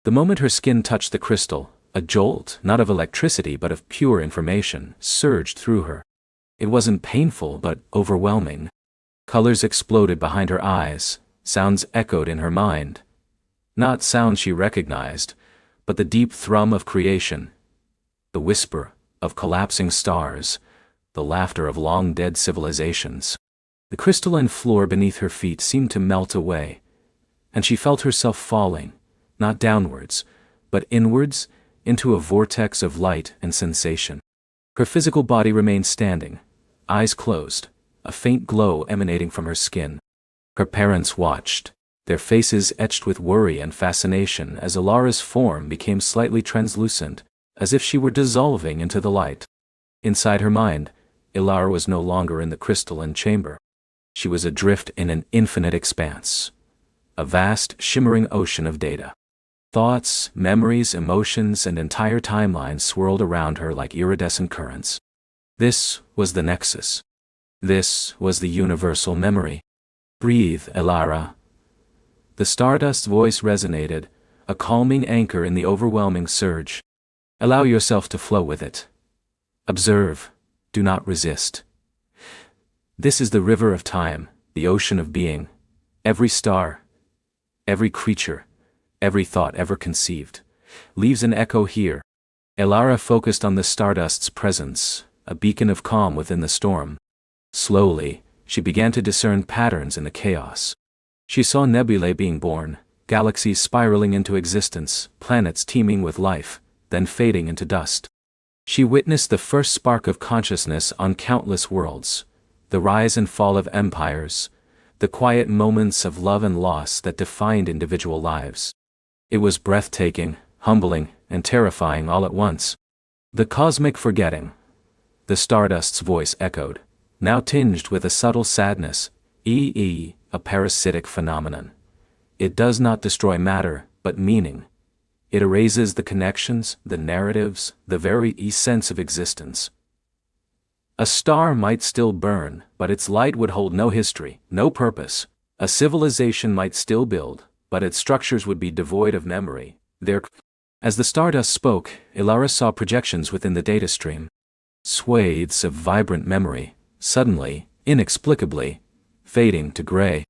The moment her skin touched the crystal, a jolt, not of electricity but of pure information, surged through her. It wasn't painful but overwhelming. Colors exploded behind her eyes, sounds echoed in her mind. Not sounds she recognized, but the deep thrum of creation, the whisper of collapsing stars, the laughter of long-dead civilizations. The crystalline floor beneath her feet seemed to melt away, and she felt herself falling, not downwards, but inwards, into a vortex of light and sensation. Her physical body remained standing, eyes closed, a faint glow emanating from her skin. Her parents watched, their faces etched with worry and fascination as Elara's form became slightly translucent, as if she were dissolving into the light. Inside her mind, Elara was no longer in the crystalline chamber. She was adrift in an infinite expanse, a vast, shimmering ocean of data. Thoughts, memories, emotions, and entire timelines swirled around her like iridescent currents. This was the nexus. This was the universal memory. Breathe, Elara. The Stardust's voice resonated, a calming anchor in the overwhelming surge. Allow yourself to flow with it. Observe, do not resist. This is the river of time, the ocean of being. Every star, every creature, every thought ever conceived, leaves an echo here. Elara focused on the Stardust's presence, a beacon of calm within the storm. Slowly, she began to discern patterns in the chaos. She saw nebulae being born, galaxies spiraling into existence, planets teeming with life, then fading into dust. She witnessed the first spark of consciousness on countless worlds, the rise and fall of empires, the quiet moments of love and loss that defined individual lives. It was breathtaking, humbling, and terrifying all at once. The cosmic forgetting. The Stardust's voice echoed, now tinged with a subtle sadness, a parasitic phenomenon. It does not destroy matter, but meaning. It erases the connections, the narratives, the very essence of existence. A star might still burn, but its light would hold no history, no purpose. A civilization might still build, but its structures would be devoid of memory. As the Stardust spoke, Elara saw projections within the data stream. Swathes of vibrant memory, suddenly, inexplicably, fading to gray.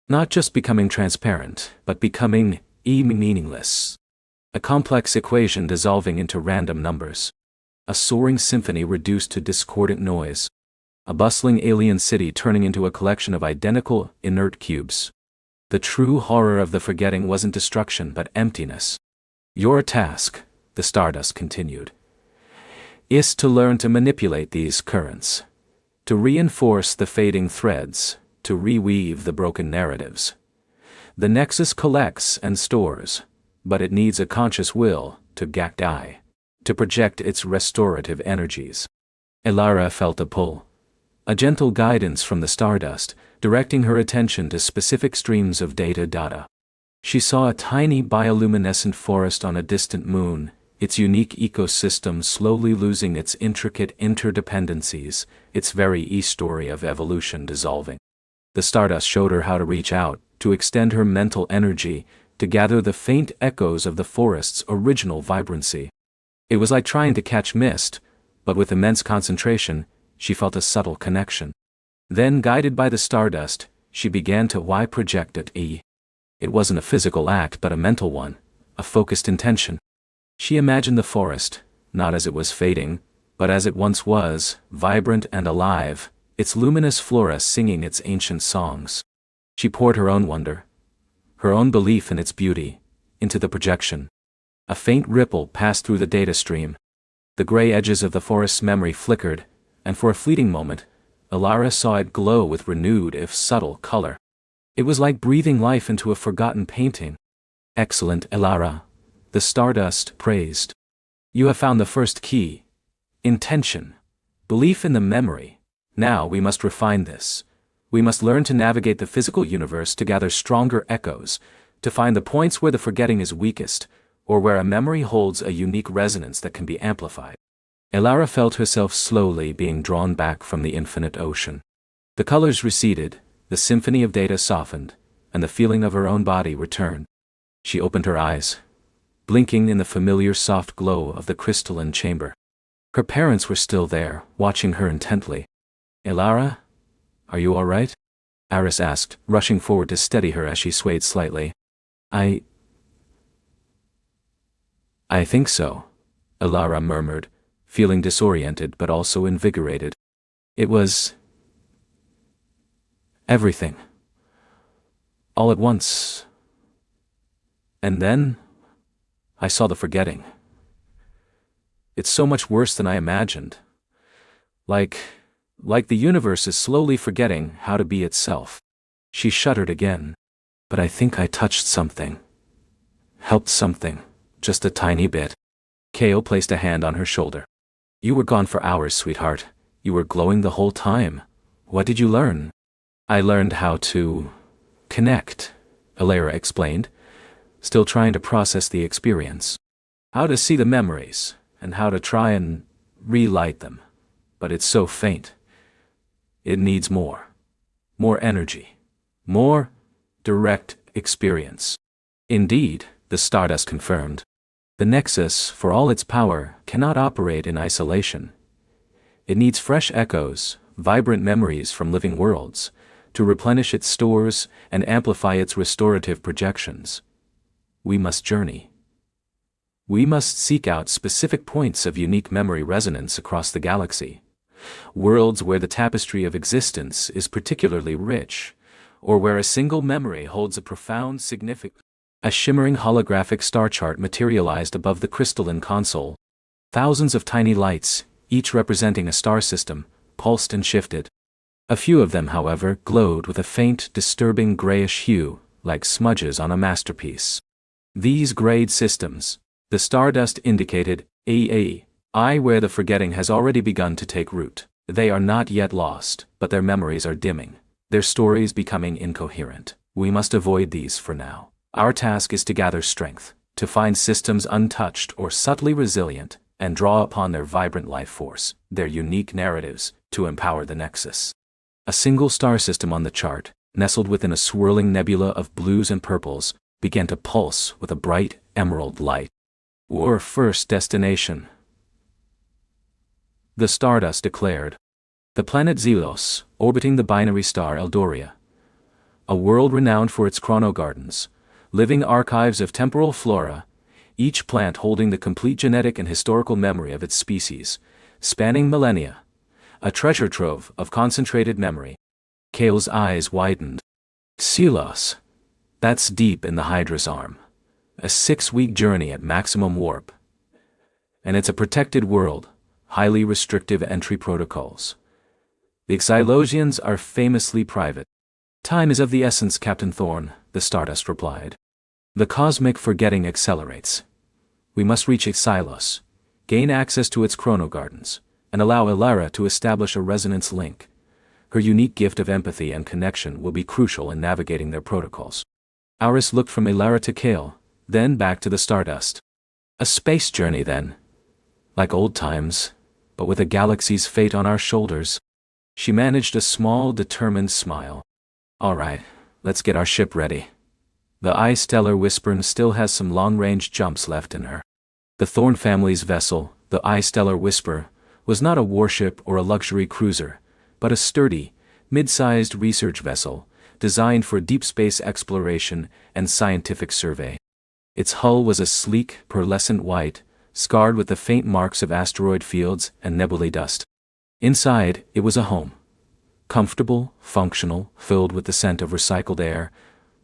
Not just becoming transparent, but becoming meaningless. A complex equation dissolving into random numbers. A soaring symphony reduced to discordant noise. A bustling alien city turning into a collection of identical, inert cubes. The true horror of the forgetting wasn't destruction but emptiness. Your task, the Stardust continued, is to learn to manipulate these currents. To reinforce the fading threads, to reweave the broken narratives. The Nexus collects and stores, but it needs a conscious will to to project its restorative energies. Elara felt a pull, a gentle guidance from the Stardust, directing her attention to specific streams of data. She saw a tiny bioluminescent forest on a distant moon, its unique ecosystem slowly losing its intricate interdependencies, its very e-story of evolution dissolving. The Stardust showed her how to reach out, to extend her mental energy, to gather the faint echoes of the forest's original vibrancy. It was like trying to catch mist, but with immense concentration, she felt a subtle connection. Then, guided by the Stardust, she began to project at E. It wasn't a physical act but a mental one, a focused intention. She imagined the forest, not as it was fading, but as it once was, vibrant and alive, its luminous flora singing its ancient songs. She poured her own wonder, her own belief in its beauty, into the projection. A faint ripple passed through the data stream. The gray edges of the forest's memory flickered, and for a fleeting moment, Elara saw it glow with renewed if subtle color. It was like breathing life into a forgotten painting. Excellent, Elara, the Stardust praised. You have found the first key. Intention. Belief in the memory. Now we must refine this. We must learn to navigate the physical universe to gather stronger echoes, to find the points where the forgetting is weakest, or where a memory holds a unique resonance that can be amplified. Elara felt herself slowly being drawn back from the infinite ocean. The colors receded, the symphony of data softened, and the feeling of her own body returned. She opened her eyes, blinking in the familiar soft glow of the crystalline chamber. Her parents were still there, watching her intently. "Elara, are you all right?" Aris asked, rushing forward to steady her as she swayed slightly. I think so," Elara murmured, feeling disoriented but also invigorated. It was everything. All at once. And then I saw the forgetting. It's so much worse than I imagined. Like the universe is slowly forgetting how to be itself. She shuddered again. But I think I touched something. Helped something. Just a tiny bit. Kale placed a hand on her shoulder. "You were gone for hours, sweetheart. You were glowing the whole time. What did you learn?" "I learned how to connect," Elara explained, still trying to process the experience. "How to see the memories, and how to try and relight them. But it's so faint. It needs more. More energy. More direct experience." Indeed, the Stardust confirmed. The Nexus, for all its power, cannot operate in isolation. It needs fresh echoes, vibrant memories from living worlds, to replenish its stores and amplify its restorative projections. We must journey. We must seek out specific points of unique memory resonance across the galaxy. Worlds where the tapestry of existence is particularly rich, or where a single memory holds a profound significance. A shimmering holographic star chart materialized above the crystalline console. Thousands of tiny lights, each representing a star system, pulsed and shifted. A few of them, however, glowed with a faint, disturbing grayish hue, like smudges on a masterpiece. These grayed systems, the Stardust indicated, where the forgetting has already begun to take root. They are not yet lost, but their memories are dimming, their stories becoming incoherent. We must avoid these for now. Our task is to gather strength, to find systems untouched or subtly resilient, and draw upon their vibrant life force, their unique narratives, to empower the Nexus. A single star system on the chart, nestled within a swirling nebula of blues and purples, began to pulse with a bright emerald light. "Our first destination," the Stardust declared. The planet Zelos, orbiting the binary star Eldoria. A world renowned for its chronogardens, living archives of temporal flora, each plant holding the complete genetic and historical memory of its species, spanning millennia. A treasure trove of concentrated memory. Kale's eyes widened. "Zelos. That's deep in the Hydra's arm. A 6-week journey at maximum warp. And it's a protected world, highly restrictive entry protocols. The Xylosians are famously private." "Time is of the essence, Captain Thorne," the Stardust replied. "The cosmic forgetting accelerates. We must reach Xylos, gain access to its chronogardens, and allow Elara to establish a resonance link. Her unique gift of empathy and connection will be crucial in navigating their protocols." Aris looked from Elara to Kale, then back to the Stardust. "A space journey then. Like old times, but with a galaxy's fate on our shoulders." She managed a small, determined smile. "All right, let's get our ship ready. The I-Stellar Whisper still has some long-range jumps left in her." The Thorne family's vessel, the I-Stellar Whisper, was not a warship or a luxury cruiser, but a sturdy, mid-sized research vessel, designed for deep space exploration and scientific survey. Its hull was a sleek, pearlescent white, scarred with the faint marks of asteroid fields and nebulae dust. Inside, it was a home. Comfortable, functional, filled with the scent of recycled air,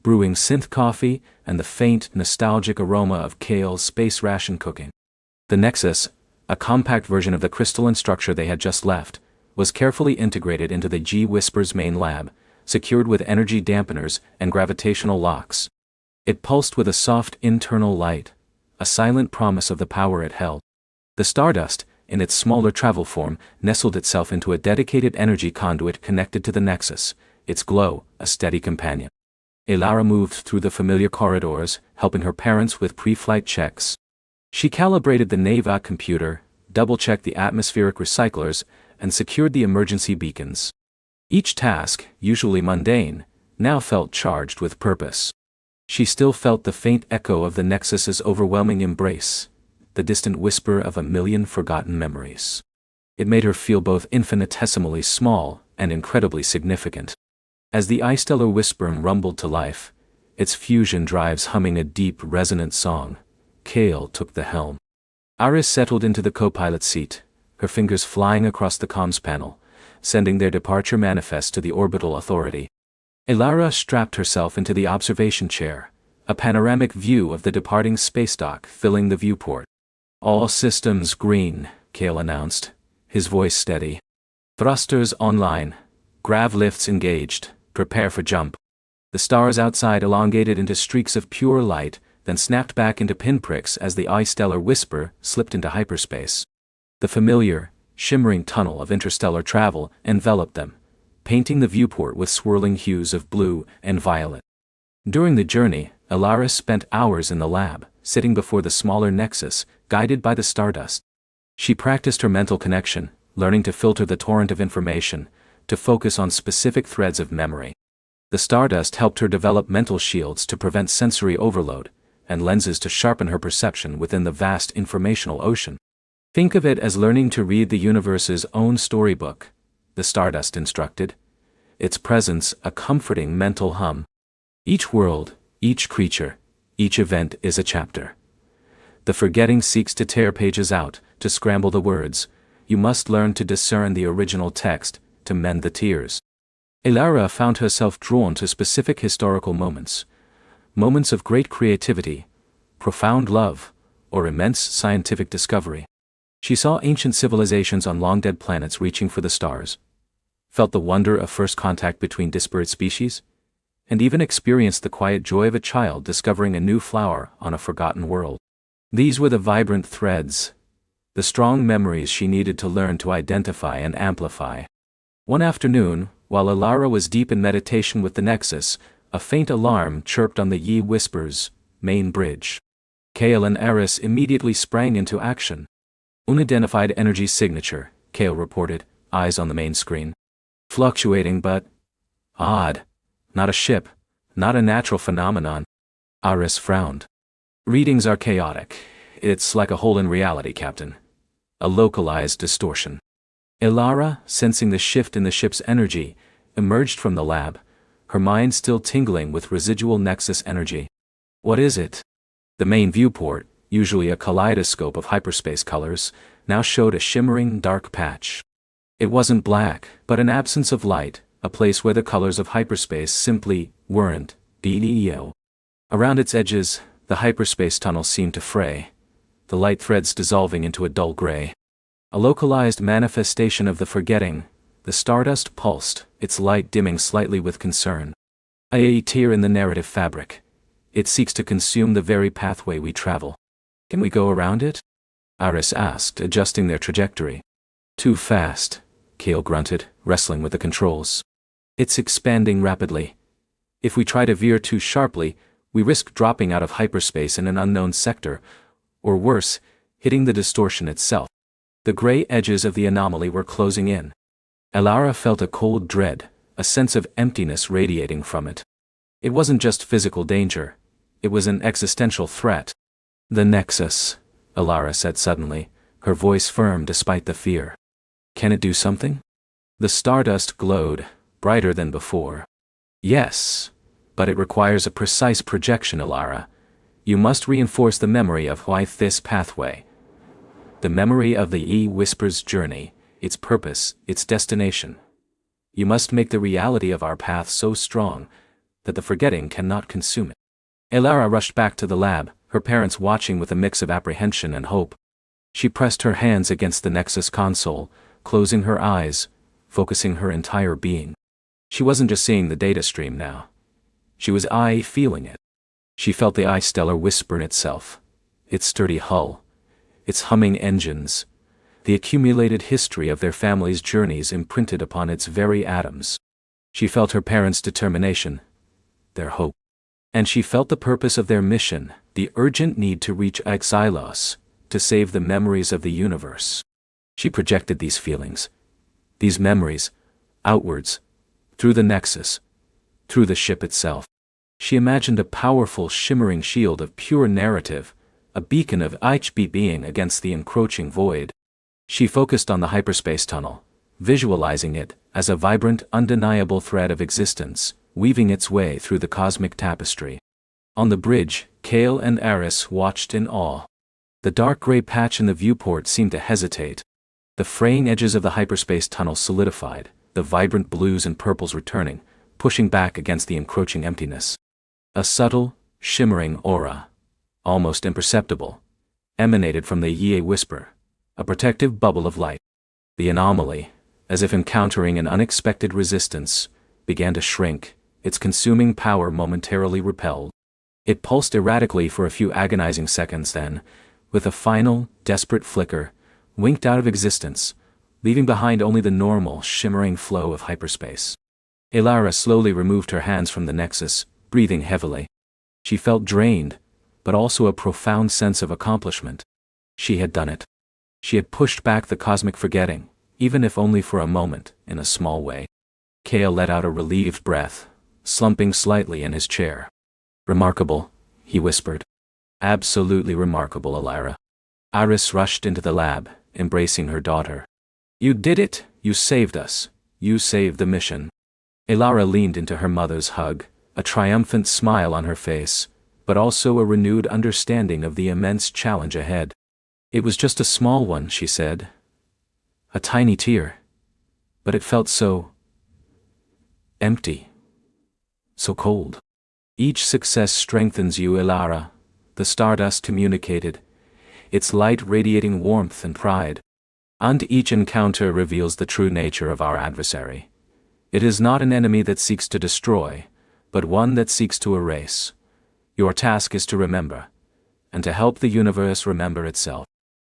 brewing synth coffee and the faint, nostalgic aroma of Kale's space ration cooking. The Nexus, a compact version of the crystalline structure they had just left, was carefully integrated into the G-Whisper's main lab, secured with energy dampeners and gravitational locks. It pulsed with a soft internal light, a silent promise of the power it held. The Stardust, in its smaller travel form, nestled itself into a dedicated energy conduit connected to the Nexus, its glow a steady companion. Elara moved through the familiar corridors, helping her parents with pre-flight checks. She calibrated the Neva computer, double-checked the atmospheric recyclers, and secured the emergency beacons. Each task, usually mundane, now felt charged with purpose. She still felt the faint echo of the Nexus's overwhelming embrace, the distant whisper of a million forgotten memories. It made her feel both infinitesimally small and incredibly significant. As the I-stellar whisper rumbled to life, its fusion drives humming a deep, resonant song, Kale took the helm. Iris settled into the co-pilot seat, her fingers flying across the comms panel, sending their departure manifest to the orbital authority. Elara strapped herself into the observation chair, a panoramic view of the departing space dock filling the viewport. All systems green, Kale announced, his voice steady. Thrusters online. Grav lifts engaged. Prepare for jump. The stars outside elongated into streaks of pure light, then snapped back into pinpricks as the I-stellar whisper slipped into hyperspace. The familiar, shimmering tunnel of interstellar travel enveloped them, painting the viewport with swirling hues of blue and violet. During the journey, Elara spent hours in the lab, sitting before the smaller Nexus, guided by the Stardust. She practiced her mental connection, learning to filter the torrent of information, to focus on specific threads of memory. The Stardust helped her develop mental shields to prevent sensory overload, and lenses to sharpen her perception within the vast informational ocean. Think of it as learning to read the universe's own storybook, the Stardust instructed, its presence a comforting mental hum. Each world, each creature, each event is a chapter. The forgetting seeks to tear pages out, to scramble the words. You must learn to discern the original text, to mend the tears. Elara found herself drawn to specific historical moments of great creativity, profound love, or immense scientific discovery. She saw ancient civilizations on long-dead planets reaching for the stars, felt the wonder of first contact between disparate species, and even experienced the quiet joy of a child discovering a new flower on a forgotten world. These were the vibrant threads, the strong memories she needed to learn to identify and amplify. One afternoon, while Elara was deep in meditation with the Nexus, a faint alarm chirped on the Yi Whisper's main bridge. Kale and Eris immediately sprang into action. Unidentified energy signature, Kale reported, eyes on the main screen. Fluctuating but odd. Not a ship, not a natural phenomenon. Iris frowned. Readings are chaotic. It's like a hole in reality, Captain. A localized distortion. Elara, sensing the shift in the ship's energy, emerged from the lab, her mind still tingling with residual Nexus energy. What is it? The main viewport, usually a kaleidoscope of hyperspace colors, now showed a shimmering dark patch. It wasn't black, but an absence of light, a place where the colors of hyperspace simply weren't. Around its edges, the hyperspace tunnel seemed to fray, the light threads dissolving into a dull gray. A localized manifestation of the forgetting, the Stardust pulsed, its light dimming slightly with concern. A tear in the narrative fabric. It seeks to consume the very pathway we travel. Can we go around it? Iris asked, adjusting their trajectory. Too fast, Kale grunted, wrestling with the controls. It's expanding rapidly. If we try to veer too sharply, we risk dropping out of hyperspace in an unknown sector, or worse, hitting the distortion itself. The gray edges of the anomaly were closing in. Elara felt a cold dread, a sense of emptiness radiating from it. It wasn't just physical danger, it was an existential threat. The Nexus, Elara said suddenly, her voice firm despite the fear. Can it do something? The Stardust glowed, brighter than before. Yes, but it requires a precise projection, Elara. You must reinforce the memory of why this pathway. The memory of the E Whisper's journey, its purpose, its destination. You must make the reality of our path so strong that the forgetting cannot consume it. Elara rushed back to the lab, her parents watching with a mix of apprehension and hope. She pressed her hands against the Nexus console, closing her eyes, focusing her entire being. She wasn't just seeing the data stream now. She was feeling it. She felt the I-stellar whisper in itself, its sturdy hull, its humming engines, the accumulated history of their family's journeys imprinted upon its very atoms. She felt her parents' determination, their hope. And she felt the purpose of their mission, the urgent need to reach Xylos, to save the memories of the universe. She projected these feelings, these memories, outwards, through the nexus, through the ship itself. She imagined a powerful, shimmering shield of pure narrative, a beacon of HB being against the encroaching void. She focused on the hyperspace tunnel, visualizing it as a vibrant, undeniable thread of existence, weaving its way through the cosmic tapestry. On the bridge, Kale and Aris watched in awe. The dark gray patch in the viewport seemed to hesitate. The fraying edges of the hyperspace tunnel solidified, the vibrant blues and purples returning, pushing back against the encroaching emptiness. A subtle, shimmering aura, almost imperceptible, emanated from the Ye whisper, a protective bubble of light. The anomaly, as if encountering an unexpected resistance, began to shrink, its consuming power momentarily repelled. It pulsed erratically for a few agonizing seconds then, with a final, desperate flicker, winked out of existence, leaving behind only the normal, shimmering flow of hyperspace. Elara slowly removed her hands from the nexus, breathing heavily. She felt drained, but also a profound sense of accomplishment. She had done it. She had pushed back the cosmic forgetting, even if only for a moment, in a small way. Kale let out a relieved breath, slumping slightly in his chair. "Remarkable," he whispered. "Absolutely remarkable, Elara." Iris rushed into the lab, embracing her daughter. "You did it! You saved us! You saved the mission!" Elara leaned into her mother's hug, a triumphant smile on her face, but also a renewed understanding of the immense challenge ahead. "It was just a small one," she said. "A tiny tear. But it felt so empty. So cold." "Each success strengthens you, Elara," the Stardust communicated, its light radiating warmth and pride. "And each encounter reveals the true nature of our adversary. It is not an enemy that seeks to destroy, but one that seeks to erase. Your task is to remember, and to help the universe remember itself."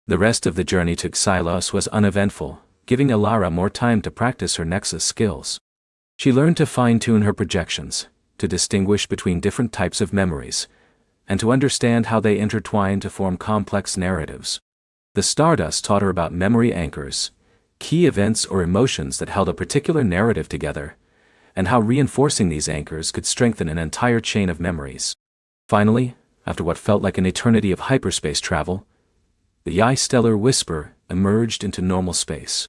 The rest of the journey to Xylos was uneventful, giving Elara more time to practice her Nexus skills. She learned to fine-tune her projections, to distinguish between different types of memories, and to understand how they intertwine to form complex narratives. The Stardust taught her about memory anchors, key events or emotions that held a particular narrative together, and how reinforcing these anchors could strengthen an entire chain of memories. Finally, after what felt like an eternity of hyperspace travel, the Ye stellar whisper emerged into normal space.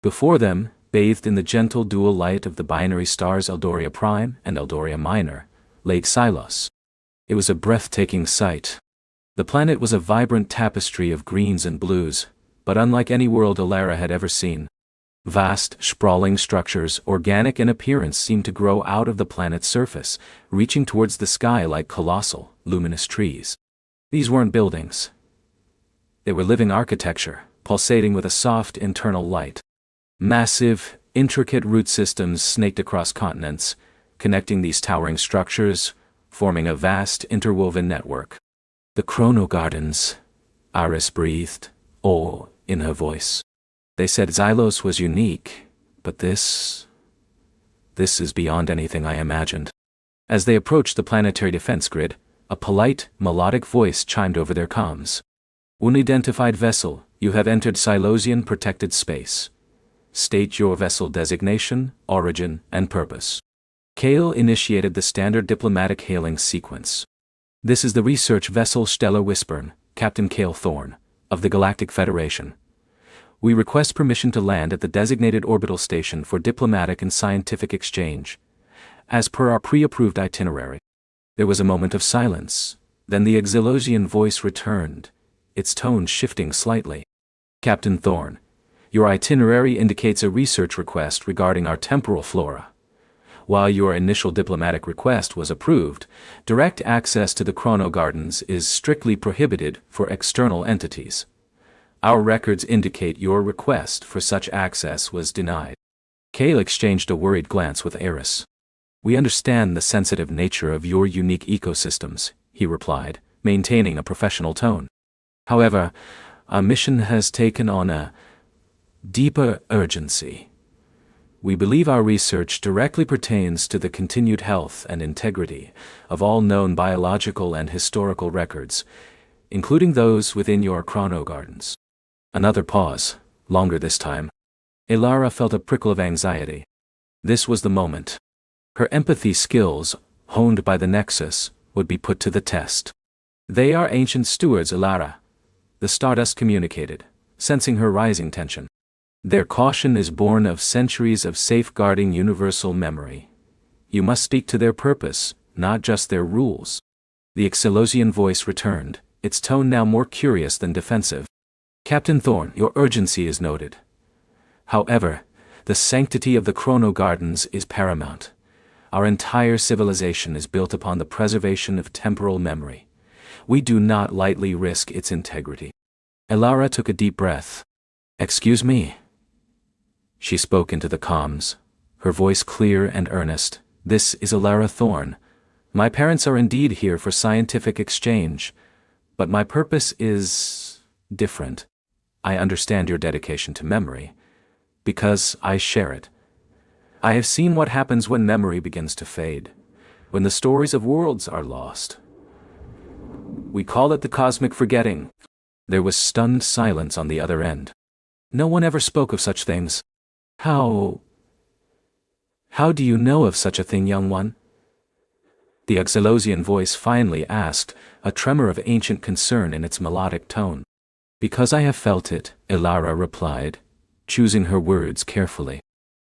Before them, bathed in the gentle dual light of the binary stars Eldoria Prime and Eldoria Minor, lay Xylos. It was a breathtaking sight. The planet was a vibrant tapestry of greens and blues, but unlike any world Elara had ever seen. Vast, sprawling structures, organic in appearance, seemed to grow out of the planet's surface, reaching towards the sky like colossal, luminous trees. These weren't buildings. They were living architecture, pulsating with a soft internal light. Massive, intricate root systems snaked across continents, connecting these towering structures, forming a vast interwoven network. "The Chrono Gardens," Iris breathed, awe in her voice. "They said Xylos was unique, but this is beyond anything I imagined." As they approached the planetary defense grid, a polite, melodic voice chimed over their comms. "Unidentified vessel, you have entered Xylosian protected space. State your vessel designation, origin, and purpose." Kale initiated the standard diplomatic hailing sequence. "This is the research vessel Stellar Whispern, Captain Kale Thorne, of the Galactic Federation. We request permission to land at the designated orbital station for diplomatic and scientific exchange, as per our pre-approved itinerary." There was a moment of silence, then the Xylosian voice returned, its tone shifting slightly. "Captain Thorne, your itinerary indicates a research request regarding our temporal flora. While your initial diplomatic request was approved, direct access to the Chrono Gardens is strictly prohibited for external entities. Our records indicate your request for such access was denied." Kale exchanged a worried glance with Aris. "We understand the sensitive nature of your unique ecosystems," he replied, maintaining a professional tone. "However, our mission has taken on a deeper urgency. We believe our research directly pertains to the continued health and integrity of all known biological and historical records, including those within your chrono gardens. Another pause, longer this time. Elara felt a prickle of anxiety. This was the moment. Her empathy skills, honed by the Nexus, would be put to the test. They are ancient stewards, Elara, the Stardust communicated, sensing her rising tension. Their caution is born of centuries of safeguarding universal memory. You must speak to their purpose, not just their rules. The Excelosian voice returned, its tone now more curious than defensive. Captain Thorne, your urgency is noted. However, the sanctity of the Chrono Gardens is paramount. Our entire civilization is built upon the preservation of temporal memory. We do not lightly risk its integrity. Elara took a deep breath. Excuse me. She spoke into the comms, her voice clear and earnest. This is Elara Thorne. My parents are indeed here for scientific exchange, but my purpose is different. I understand your dedication to memory, because I share it. I have seen what happens when memory begins to fade, when the stories of worlds are lost. We call it the cosmic forgetting. There was stunned silence on the other end. No one ever spoke of such things. How do you know of such a thing, young one? The Excelosian voice finally asked, a tremor of ancient concern in its melodic tone. Because I have felt it, Elara replied, choosing her words carefully.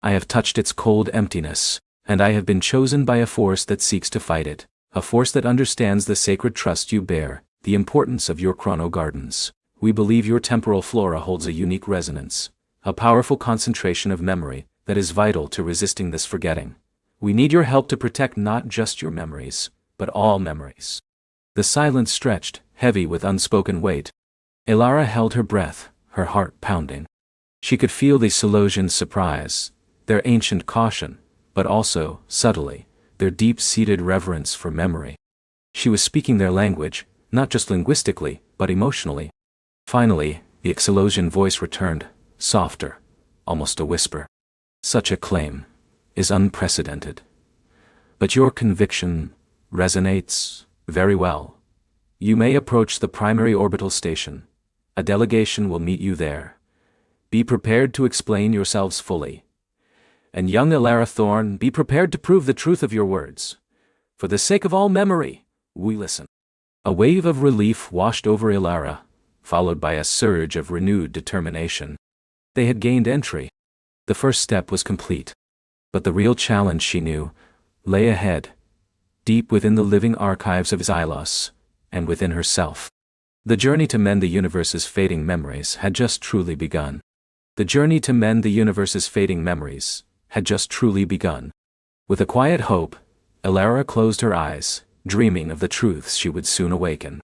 I have touched its cold emptiness, and I have been chosen by a force that seeks to fight it, a force that understands the sacred trust you bear, the importance of your chrono gardens. We believe your temporal flora holds a unique resonance, a powerful concentration of memory that is vital to resisting this forgetting. We need your help to protect not just your memories, but all memories. The silence stretched, heavy with unspoken weight. Elara held her breath, her heart pounding. She could feel the Selosians' surprise, their ancient caution, but also, subtly, their deep-seated reverence for memory. She was speaking their language, not just linguistically, but emotionally. Finally, the Excelosian voice returned, softer, almost a whisper. Such a claim is unprecedented. But your conviction resonates very well. You may approach the primary orbital station. A delegation will meet you there. Be prepared to explain yourselves fully. And young Elara Thorne, be prepared to prove the truth of your words. For the sake of all memory, we listen. A wave of relief washed over Elara, followed by a surge of renewed determination. They had gained entry. The first step was complete. But the real challenge, she knew, lay ahead, deep within the living archives of Xylos, and within herself. The journey to mend the universe's fading memories had just truly begun. The journey to mend the universe's fading memories had just truly begun. With a quiet hope, Elara closed her eyes, dreaming of the truths she would soon awaken.